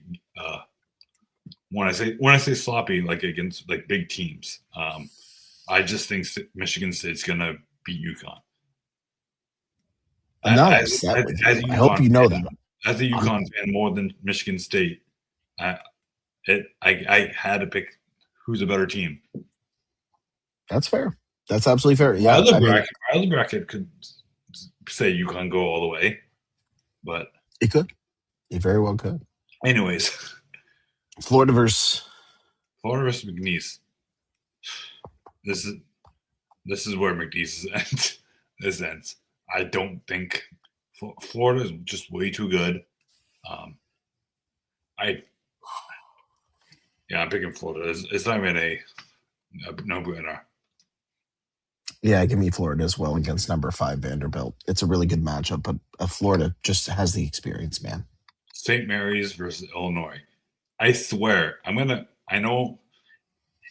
When I say sloppy, like against like big teams, I just think Michigan State's gonna beat UConn. I'm not upset with you. I hope you know that. As a UConn fan, more than Michigan State, I had to pick who's a better team. That's fair. That's absolutely fair. Yeah, Riley Brackett could say UConn go all the way, but it could. It very well could. Anyways, Florida versus McNeese. This is where McNeese ends. I don't think Florida is just way too good. I'm picking Florida. It's not even a no-brainer. Yeah, give me Florida as well against number 5 Vanderbilt. It's a really good matchup, but Florida just has the experience, man. St. Mary's versus Illinois. I swear, I know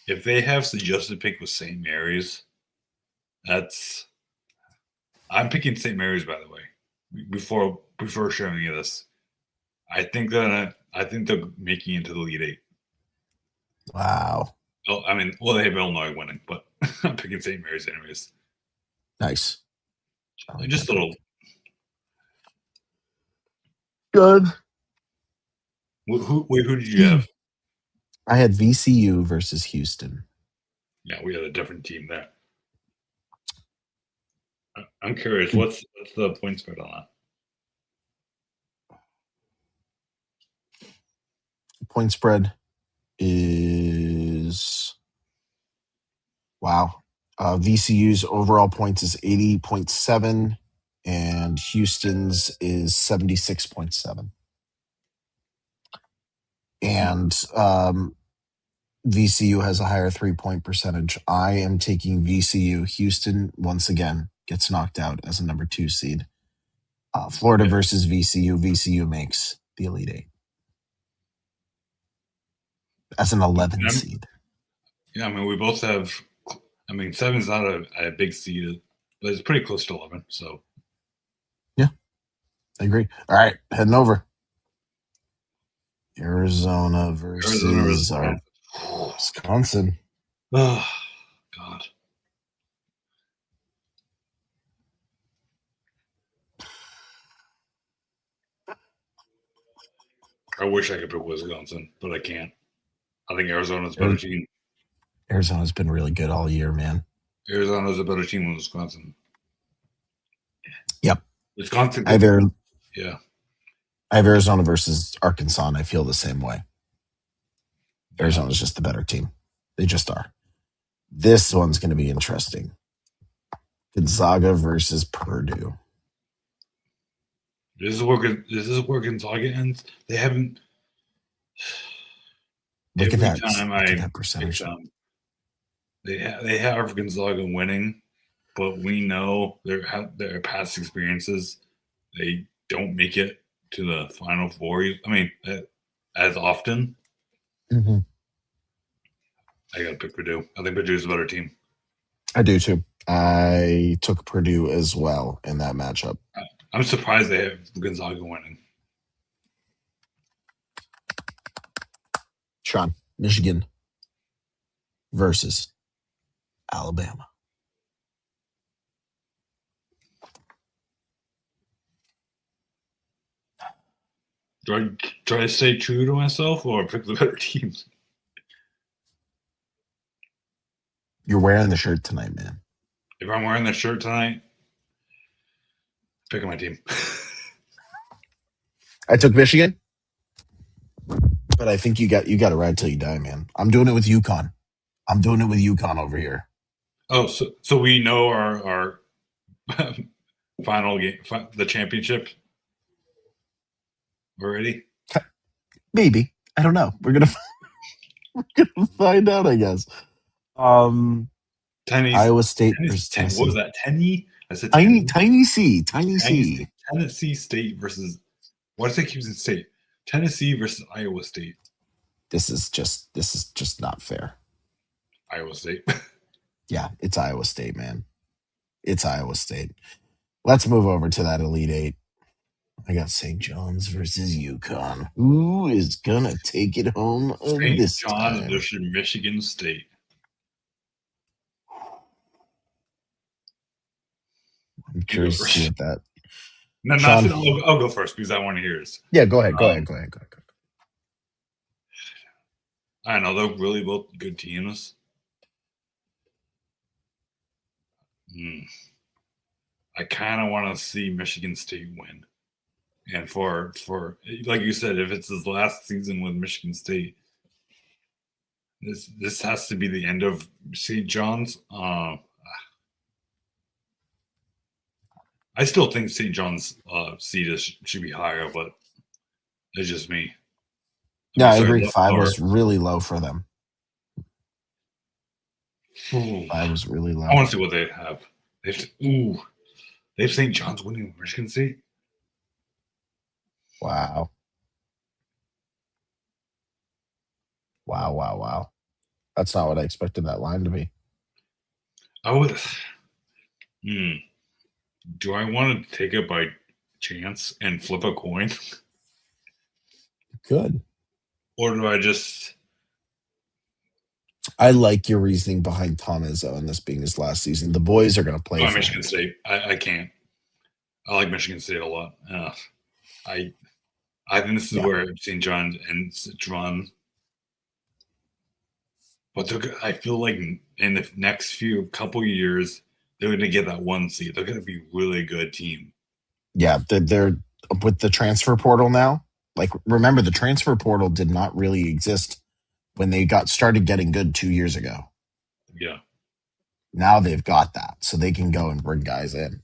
if they have suggested pick with St. Mary's, I'm picking St. Mary's, by the way. Before showing you this, I think they're making it into the Elite Eight. Wow. Oh, I mean, well, they have Illinois winning, but I'm picking St. Mary's anyways. Nice. Just a little. Good. Who did you have? I had VCU versus Houston. Yeah, we had a different team there. I'm curious, what's the point spread on that? Point spread is VCU's overall points is 80.7 and Houston's is 76.7. And VCU has a higher 3-point percentage. I am taking VCU. Houston, once again, gets knocked out as a number 2 seed. Florida versus VCU. VCU makes the Elite Eight as an 11 seed. Yeah, I mean, we both have. I mean, 7's not a big seed, but it's pretty close to 11. So, yeah, I agree. All right, heading over. Arizona versus Wisconsin. Oh, God. I wish I could pick Wisconsin, but I can't. I think Arizona's a better team. Arizona's been really good all year, man. Arizona's a better team than Wisconsin. Yep. Wisconsin. Yeah. I have Arizona versus Arkansas, and I feel the same way. Arizona's just the better team. They just are. This one's going to be interesting. Gonzaga versus Purdue. This is where Gonzaga ends. They haven't. Look at that percentage. They have Gonzaga winning, but we know their past experiences. They don't make it to the Final Four. I mean, as often. Mm-hmm. I got to pick Purdue. I think Purdue's a better team. I do too. I took Purdue as well in that matchup. I'm surprised they have Gonzaga winning. Sean, Michigan versus Alabama. Do I try to stay true to myself or pick the better teams? You're wearing the shirt tonight, man. If I'm wearing the shirt tonight, picking my team. I took Michigan, but I think you got to ride till you die, man. I'm doing it with UConn. I'm doing it with UConn over here. Oh, so we know our final game, the championship already? Maybe. I don't know. We're gonna find out, I guess. Iowa State versus Tennessee. What was that? I said Tiny C. Tennessee State versus. Why does it keep saying state? Tennessee versus Iowa State. This is just not fair. Iowa State. Yeah, it's Iowa State, man. It's Iowa State. Let's move over to that Elite Eight. I got St. John's versus UConn. Who is gonna take it home this time? St. John's versus Michigan State. I'm curious to see what that. No, I'll go first because I want to hear it. Yeah, go ahead. Go ahead. I know they're really both good teams. I kind of want to see Michigan State win, and for like you said, if it's his last season with Michigan State, this has to be the end of St. John's. I still think St. John's seed should be higher, but it's just me. Yeah, I agree. 5 was really low for them. 5 was really low. I want to see what they have. They have St. John's winning Michigan State. Wow. That's not what I expected that line to be. I would. Do I want to take it by chance and flip a coin, Good. or do I just? I like your reasoning behind Tom Izzo and this being his last season. The boys are going to play Oh, for Michigan him. State. I can't. I like Michigan State a lot. I I think this is Yeah. where St. John's ends its run. But I feel like in the next couple years, they're going to get that one seed. They're going to be a really good team. Yeah. They're with the transfer portal now. Like, remember, the transfer portal did not really exist when they started getting good 2 years ago. Yeah. Now they've got that, so they can go and bring guys in.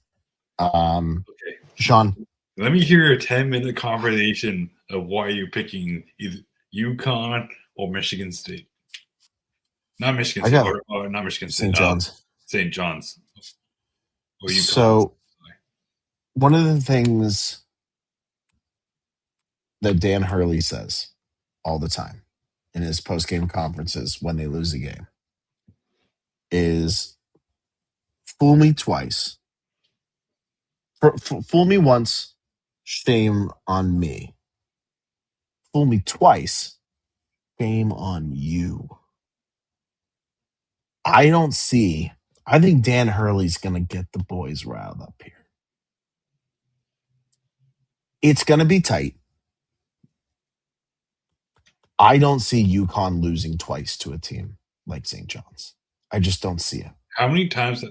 Okay. Sean, Let me hear a 10-minute conversation of why you're picking either UConn or Michigan State. Not Michigan I State, got or not Michigan State. St. John's. St. John's or UConn. So one of the things that Dan Hurley says all the time in his post-game conferences when they lose a game is fool me twice. Fool me once, shame on me. Fool me twice, shame on you. I think Dan Hurley's going to get the boys riled up here. It's going to be tight. I don't see UConn losing twice to a team like St. John's. I just don't see it. How many times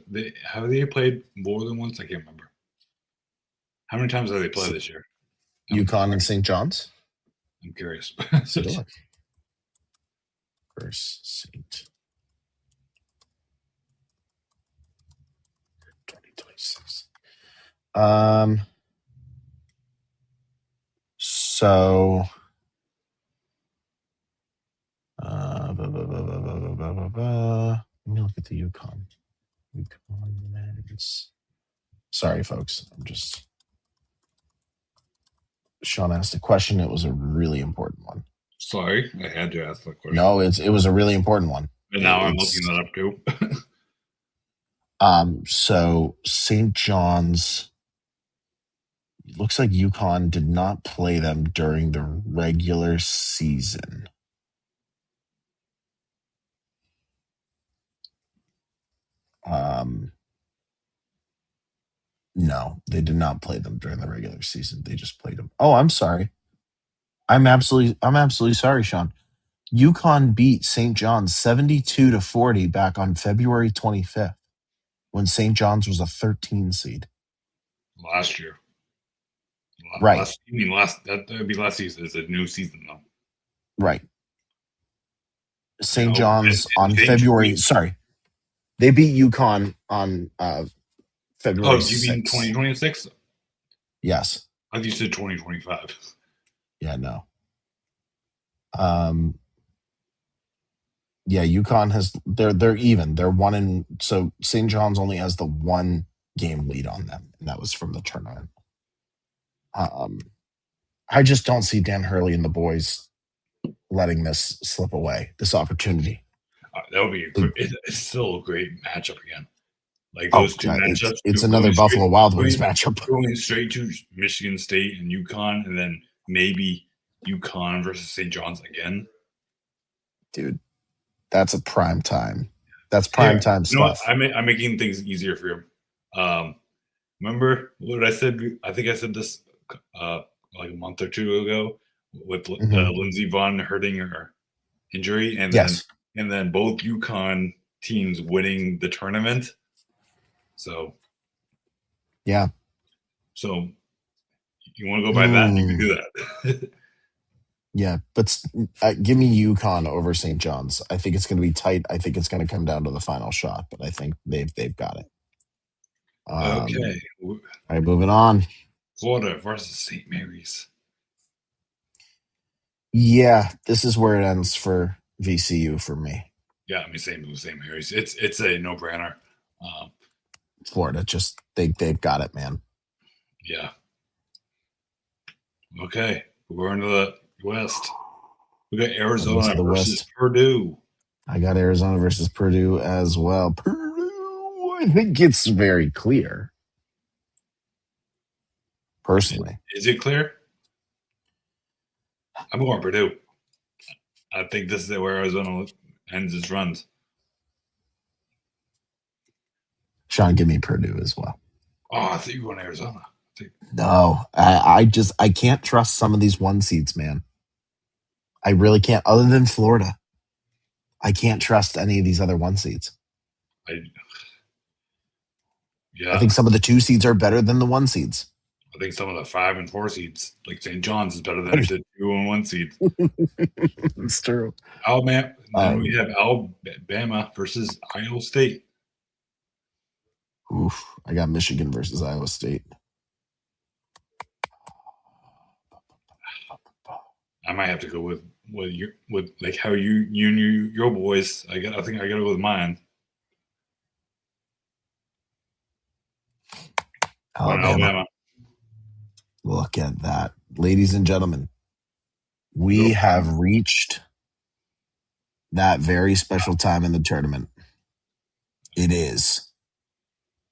have they played more than once? I can't remember. How many times have they played this year? UConn and St. John's? I'm curious. Versus St. 2026. So let me look at the UConn. UConn men's. Sorry, folks. Sean asked a question. It was a really important one. Sorry, I had to ask that question. No, it was a really important one. And now I'm looking that up too. So St. John's, looks like UConn did not play them during the regular season. No, they did not play them during the regular season. They just played them. Oh, I'm sorry. I'm absolutely sorry, Sean. UConn beat St. John's 72-40 back on February 25th when St. John's was a 13 seed. Last year. Right. That would be last season. It's a new season though. Right. St. John's on February. Sorry. They beat UConn on February 6th. You mean 2026? Yes. I thought you said 2025. Yeah, no. Yeah, UConn has they're even. They're so St. John's only has the 1 game lead on them, and that was from the tournament. I just don't see Dan Hurley and the boys letting this slip away, this opportunity. That would be it's still a great matchup again. Like those two matchups. It's another Buffalo Wild Wings matchup. Going straight to Michigan State and UConn, and then maybe UConn versus St. John's again. Dude, that's a prime time. That's prime time stuff. I'm making things easier for you. Remember what I said? I think I said this like a month or two ago with Lindsey Vonn hurting her injury, and then both UConn teams winning the tournament. So, yeah. So, you want to go by that? You can do that. Yeah, but give me UConn over St. John's. I think it's going to be tight. I think it's going to come down to the final shot, but I think they've got it. Okay. All right, moving on. Florida versus St. Mary's. Yeah, this is where it ends for VCU for me. Yeah, I mean, same with St. Mary's. It's a no-brainer. Florida, just they've got it, man. Yeah. Okay, we're into the West. We got Arizona versus Purdue. I got Arizona versus Purdue as well. Purdue, I think it's very clear. personally. Is it clear? I'm going Purdue. I think this is where Arizona ends its runs. Sean, give me Purdue as well. Oh, I thought you were going Arizona. No, I can't trust some of these 1 seeds, man. I really can't. Other than Florida, I can't trust any of these other 1 seeds. I think some of the 2 seeds are better than the 1 seeds. I think some of the 5 and 4 seeds, like St. John's, is better than the 2 and 1 seeds. It's true. Alabama. Then we have Alabama versus Iowa State. Oof, I got Michigan versus Iowa State. I might have to go with like how you knew your boys. I think I got to go with mine. Alabama. Look at that. Ladies and gentlemen, we have reached that very special time in the tournament. It is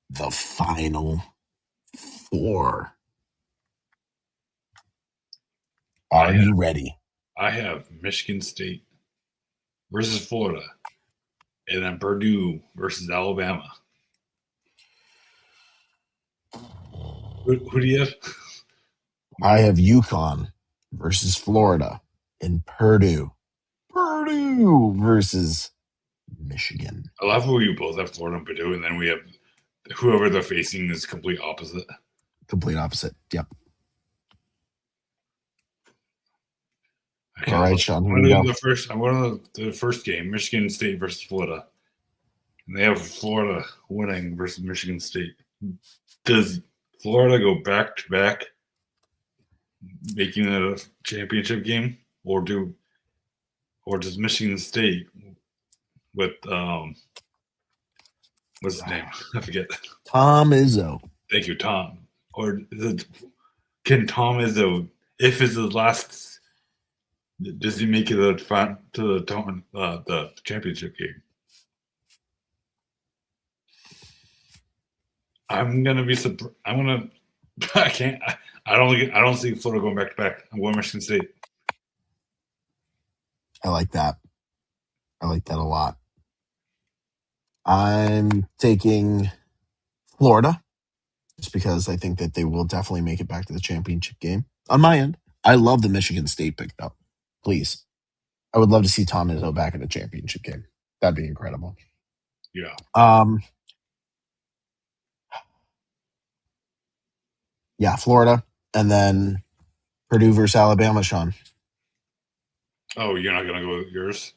the Final Four. Are you ready? I have Michigan State versus Florida, and then Purdue versus Alabama. Who do you have? I have UConn versus Florida and Purdue. Purdue versus Michigan. I love where you both have Florida and Purdue, and then we have whoever they're facing is complete opposite. Complete opposite. Yep. All right, Sean. I'm going to the first game, Michigan State versus Florida. And they have Florida winning versus Michigan State. Does Florida go back to back, making it a championship game, or does Michigan State with what's his name? I forget. Tom Izzo. Thank you, Tom. Or can Tom Izzo, if it's his last? Does he make it to the championship game? I'm gonna be surprised. I can't. I don't see Florida going back to back. I'm going Michigan State. I like that. I like that a lot. I'm taking Florida just because I think that they will definitely make it back to the championship game. On my end, I love the Michigan State pick though. Please. I would love to see Tom Izzo back in a championship game. That'd be incredible. Yeah. Yeah, Florida. And then Purdue versus Alabama, Sean. Oh, you're not going to go with yours?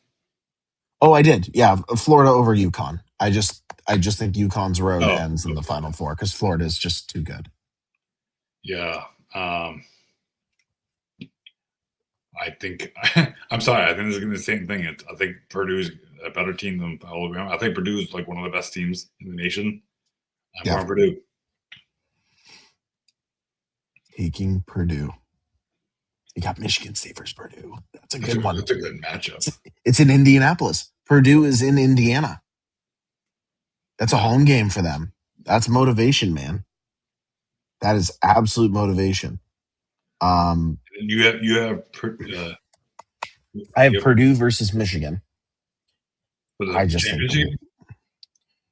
Oh, I did. Yeah, Florida over UConn. I just think UConn's road ends in the Final Four because Florida is just too good. Yeah. I think I'm sorry. I think this is going to be the same thing. I think Purdue's a better team than Alabama. I think Purdue is like one of the best teams in the nation. I'm going Purdue. Taking Purdue. You got Michigan State versus Purdue. That's a good one. That's a good matchup. It's in Indianapolis. Purdue is in Indiana. That's a home game for them. That's motivation, man. That is absolute motivation. You have I have Purdue versus Michigan. For the championship?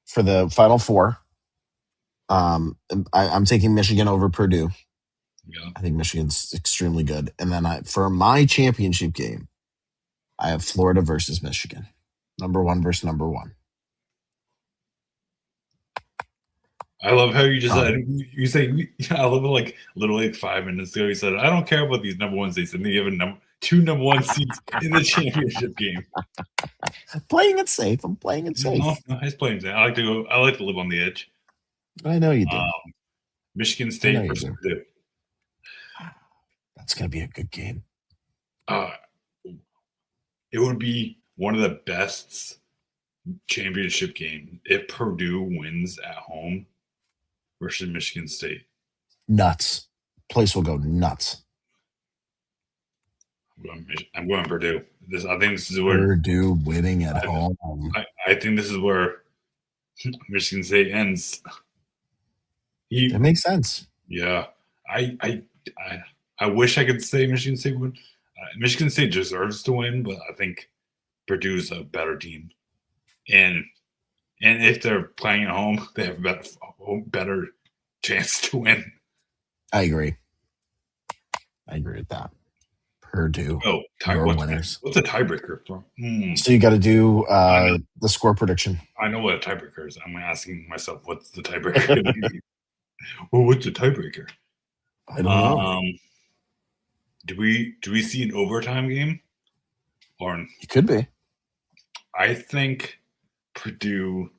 For the Final Four. I'm taking Michigan over Purdue. Yeah. I think Michigan's extremely good. And then for my championship game, I have Florida versus Michigan. Number 1 versus number 1. I love how you just said, you say, I love it like literally 5 minutes ago. You said, I don't care about these number 1 seeds. And then you have 2 number 1 seeds in the championship game. Playing it safe. I'm playing it safe. No, he's playing safe. I like to live on the edge. I know you do. Michigan State versus Purdue. That's going to be a good game. It would be one of the best championship games if Purdue wins at home versus Michigan State. Nuts. Place will go nuts. I'm going Purdue. I think this is where Purdue winning at home. I think this is where Michigan State ends. It makes sense. Yeah. I wish I could say Michigan State would. Michigan State deserves to win, but I think Purdue's a better team, and if they're playing at home, they have a better chance to win. I agree with that. Purdue. Oh, winners. What's a tiebreaker? So you got to do the score prediction. I know what a tiebreaker is. I'm asking myself, what's the tiebreaker? Well, what's the tiebreaker? I don't know. Do we see an overtime game? Or it could be. I think Purdue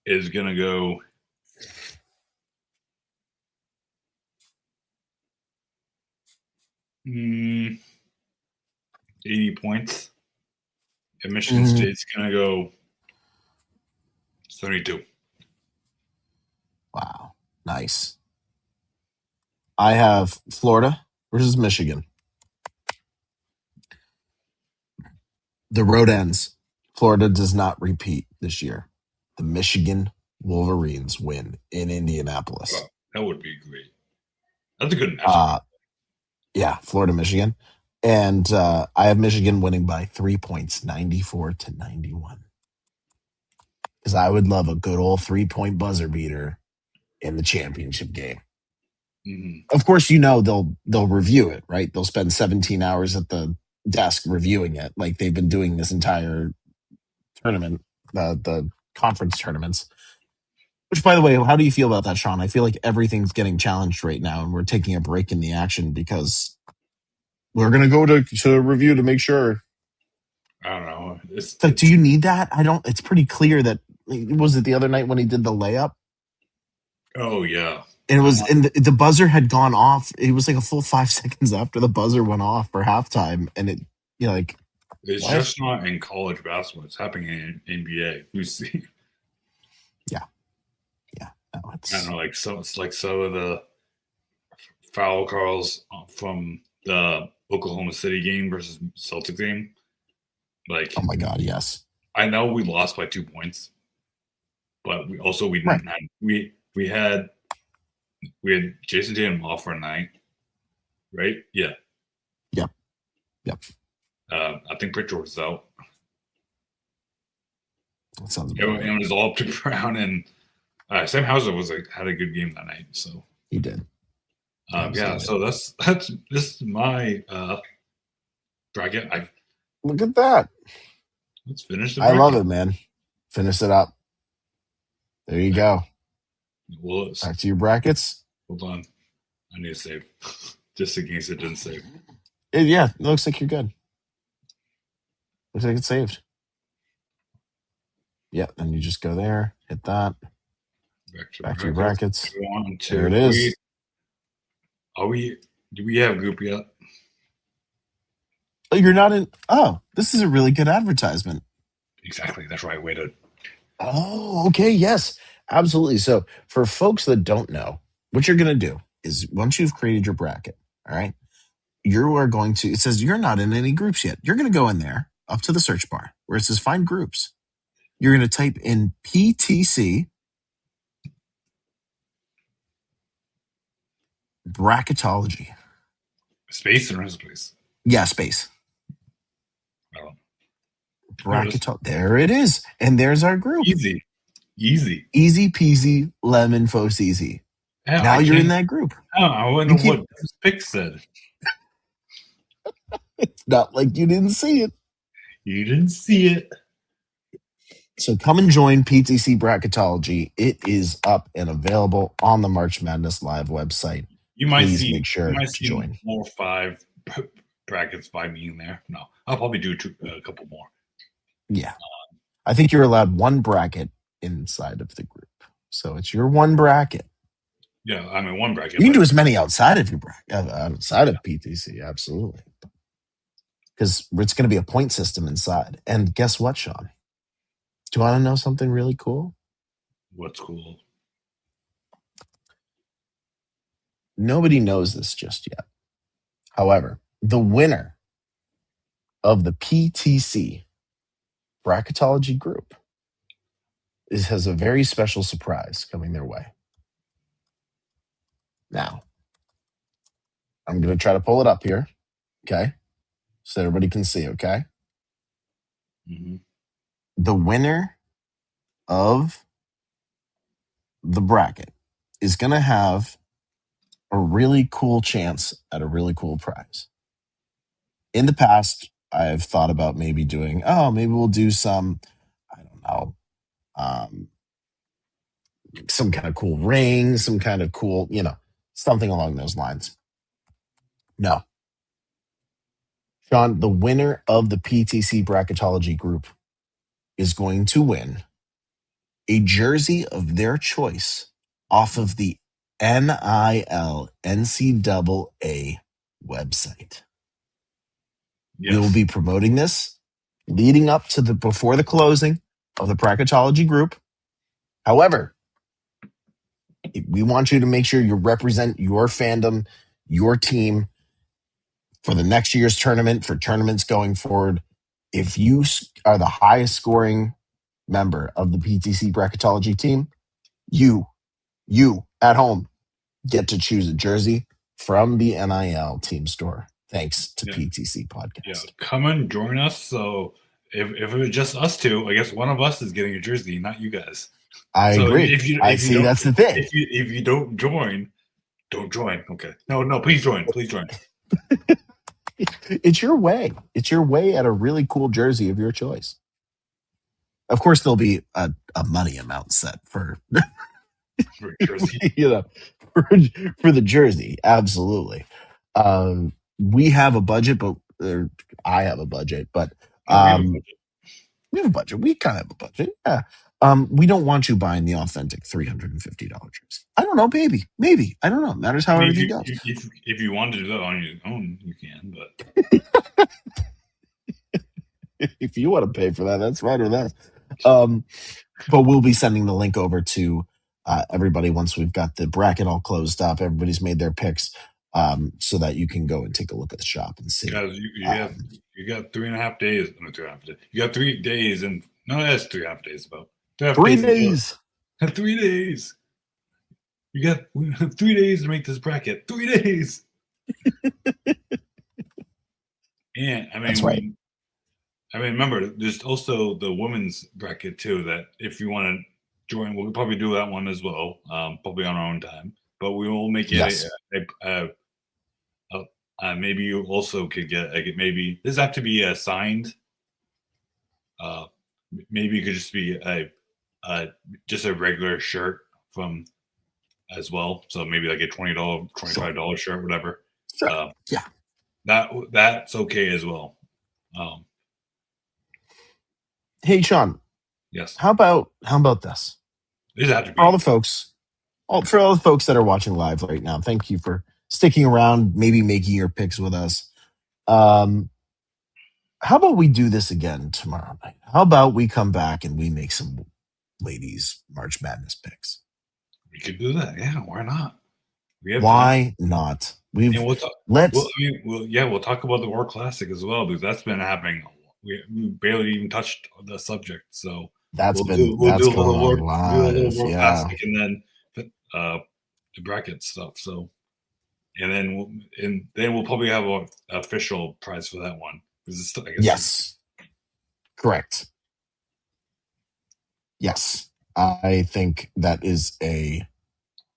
is gonna go. Mm, 80 points. And Michigan State's going to go 72. Wow. Nice. I have Florida versus Michigan. The road ends. Florida does not repeat this year. The Michigan Wolverines win in Indianapolis. Wow, that would be great. That's a good matchup. Yeah, Florida, Michigan. And I have Michigan winning by 3 points, 94-91. Because I would love a good old 3-point buzzer beater in the championship game. Mm-hmm. Of course, they'll review it, right? They'll spend 17 hours at the desk reviewing it, like they've been doing this entire tournament, the conference tournaments. Which, by the way, how do you feel about that, Sean? I feel like everything's getting challenged right now, and we're taking a break in the action because we're going to go to review to make sure. I don't know. It's like, do you need that? I don't. It's pretty clear that. Was it the other night when he did the layup? Oh, yeah. And it was, and the buzzer had gone off. It was like a full 5 seconds after the buzzer went off for halftime, and it, like. It's just not in college basketball. It's happening in NBA. We see. Yeah. No, I don't know, it's like some of the foul calls from the Oklahoma City game versus Celtics game. Like, oh my God, yes. I know we lost by 2 points, but we didn't have, we had Jason Tatum off for a night, right? Yeah. Yep. I think Pritchard was out. That sounds it was all up to Brown, and Sam Hauser had a good game that night. So he did. Yeah. So this is my bracket. Look at that. Let's finish the bracket. I love it, man. Finish it up. There you go. Well, back to your brackets. Hold on. I need to save. Just in case it didn't save. Yeah, it looks like you're good. Looks like it's saved. Yeah, then you just go there, hit that. Back to your brackets. There it is. Do we have a group yet? Oh, you're not in. Oh, this is a really good advertisement. Exactly. That's right. Way to. Oh, okay. Yes, absolutely. So for folks that don't know, what you're going to do is once you've created your bracket, all right, you are going to, it says you're not in any groups yet. You're going to go in there up to the search bar where it says find groups. You're going to type in PTC bracketology. Space or no space? Yeah, space. Bracketology. There it is. And there's our group. Easy. Easy peasy, lemon faux easy. Now you're in that group. Oh, I wonder what this pick said. It's not like you didn't see it. You didn't see it. So come and join PTC Bracketology. It is up and available on the March Madness Live website. You might make sure to join. More 5 brackets by me in there. No, I'll probably do a couple more. Yeah. I think you're allowed 1 bracket inside of the group. So it's your 1 bracket. Yeah, I mean 1 bracket. You can do as many outside of your bracket, outside of PTC, absolutely. Because it's going to be a point system inside. And guess what, Sean? Do you want to know something really cool? What's cool? Nobody knows this just yet. However, the winner of the PTC Bracketology group has a very special surprise coming their way. Now, I'm going to try to pull it up here. Okay. So everybody can see. Okay. Mm-hmm. The winner of the bracket is going to have a really cool chance at a really cool prize. In the past, I've thought about maybe maybe we'll do some, I don't know, some kind of cool ring, some kind of cool, something along those lines. No. Sean, the winner of the PTC bracketology group is going to win a jersey of their choice off of the NIL NCAA website. Yes. We will be promoting this leading up to before the closing of the bracketology group. However, we want you to make sure you represent your fandom, your team for the next year's tournament, for tournaments going forward. If you are the highest scoring member of the PTC bracketology team, you at home get to choose a jersey from the NIL team store. Thanks to PTC Podcast. Yeah, come and join us. So if it was just us two, I guess one of us is getting a jersey, not you guys. I agree. If you that's the thing. If you don't join, don't join. Okay. No, please join. Please join. It's your way. It's your way at a really cool jersey of your choice. Of course, there'll be a money amount set for jersey. For the jersey. Absolutely. We have a budget, but I have a budget, but we have a budget. We kind of have a budget. Yeah. We don't want you buying the authentic $350 jersey. I don't know, maybe. I don't know. It matters how everything goes. If you want to do that on your own, you can. But if you want to pay for that, that's fine with us. But we'll be sending the link over to everybody once we've got the bracket all closed up. Everybody's made their picks, so that you can go and take a look at the shop and see. Guys, you got 3.5 days. No, 2.5 days. You got 3 days, and no, that's 3.5 days. About 3 days. 3 days. You got 3 days to make this bracket. 3 days. And I mean, that's right. Remember, there's also the women's bracket too. That if you want to join, we'll probably do that one as well. Probably on our own time, but we will make it maybe you also could get maybe does have to be signed. Maybe it could just be just a regular shirt from as well. So maybe like a $20, $25 shirt, whatever. Sure. That's okay as well. Hey, Sean. Yes. How about this? For all the folks that are watching live right now, thank you for sticking around, maybe making your picks with us. How about we do this again tomorrow night? How about we come back and we make some ladies March Madness picks? We could do that. Yeah, why not? Why not? We'll talk about the War Classic as well, because that's been happening. We barely even touched the subject, so that's going on live. Classic, and then the bracket stuff. So, and then we'll probably have an official prize for that one. Yes, correct. Yes, I think that is a.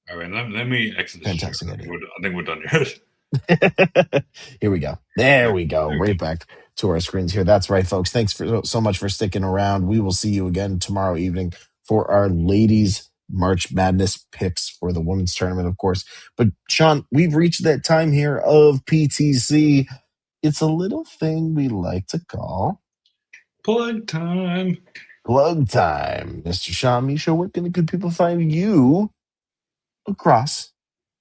All right, let me exit this. Fantastic idea. I think we're done here. Here we go. There we go. Right back to our screens here. That's right, folks. Thanks so much for sticking around. We will see you again tomorrow evening for our ladies March Madness picks for the women's tournament, of course. But Sean, we've reached that time here of PTC. It's a little thing we like to call plug time. Plug time. Mr. Sean Misha, where can the good people find you across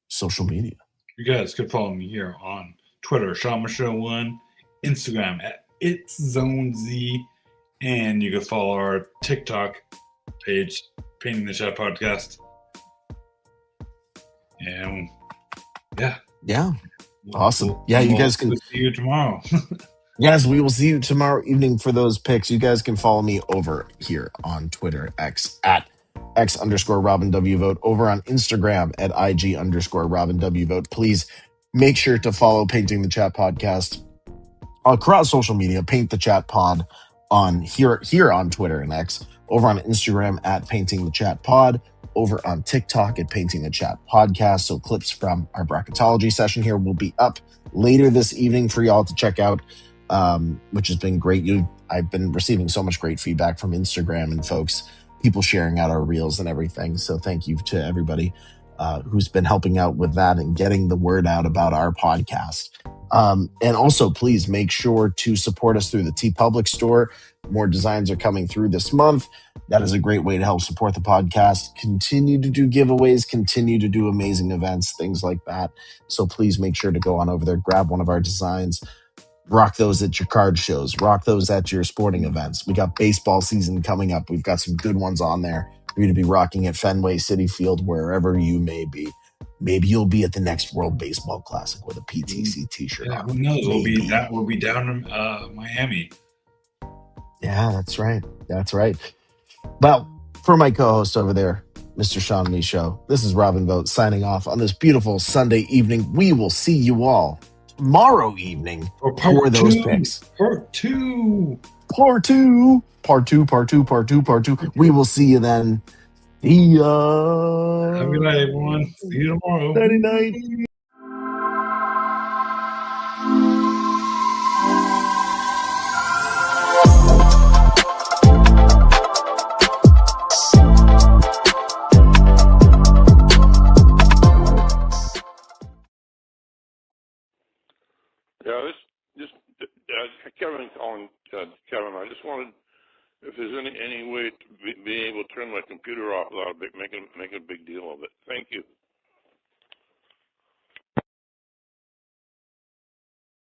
social media? You guys could follow me here on Twitter, SeanMisha1, Instagram at It'sZoneZ, and you can follow our TikTok page, Painting the Chat Podcast. And yeah, awesome. You guys can see you tomorrow. Yes, we will see you tomorrow evening for those picks. You guys can follow me over here on Twitter, X at X_Robin W Vote, over on Instagram at IG_Robin W Vote. Please Make sure to follow Painting the Chat Podcast across social media. Paint the Chat Pod on here on Twitter and X, over on Instagram at Painting the Chat Pod, over on TikTok at Painting the Chat Podcast. So clips from our bracketology session here will be up later this evening for y'all to check out, which has been great. I've been receiving so much great feedback from Instagram and folks, people sharing out our reels and everything. So thank you to everybody who's been helping out with that and getting the word out about our podcast. And also, please make sure to support us through the TeePublic store. More designs are coming through this month. That is a great way to help support the podcast. Continue to do giveaways, continue to do amazing events, things like that. So please make sure to go on over there, grab one of our designs, rock those at your card shows, rock those at your sporting events. We got baseball season coming up. We've got some good ones on there for you to be rocking at Fenway, City Field, wherever you may be. Maybe you'll be at the next World Baseball Classic with a PTC t-shirt on. Who knows? We'll be down in Miami. Yeah, that's right. That's right. Well, for my co-host over there, Mr. Sean Lee Show, this is Robin Vogt signing off on this beautiful Sunday evening. We will see you all tomorrow evening for those picks. Part two. We will see you then. See ya. Have a good night, everyone. See you tomorrow. Night. Yeah, Kevin calling. Kevin, I just wanted, if there's any way to be able to turn my computer off without make a big deal of it. Thank you.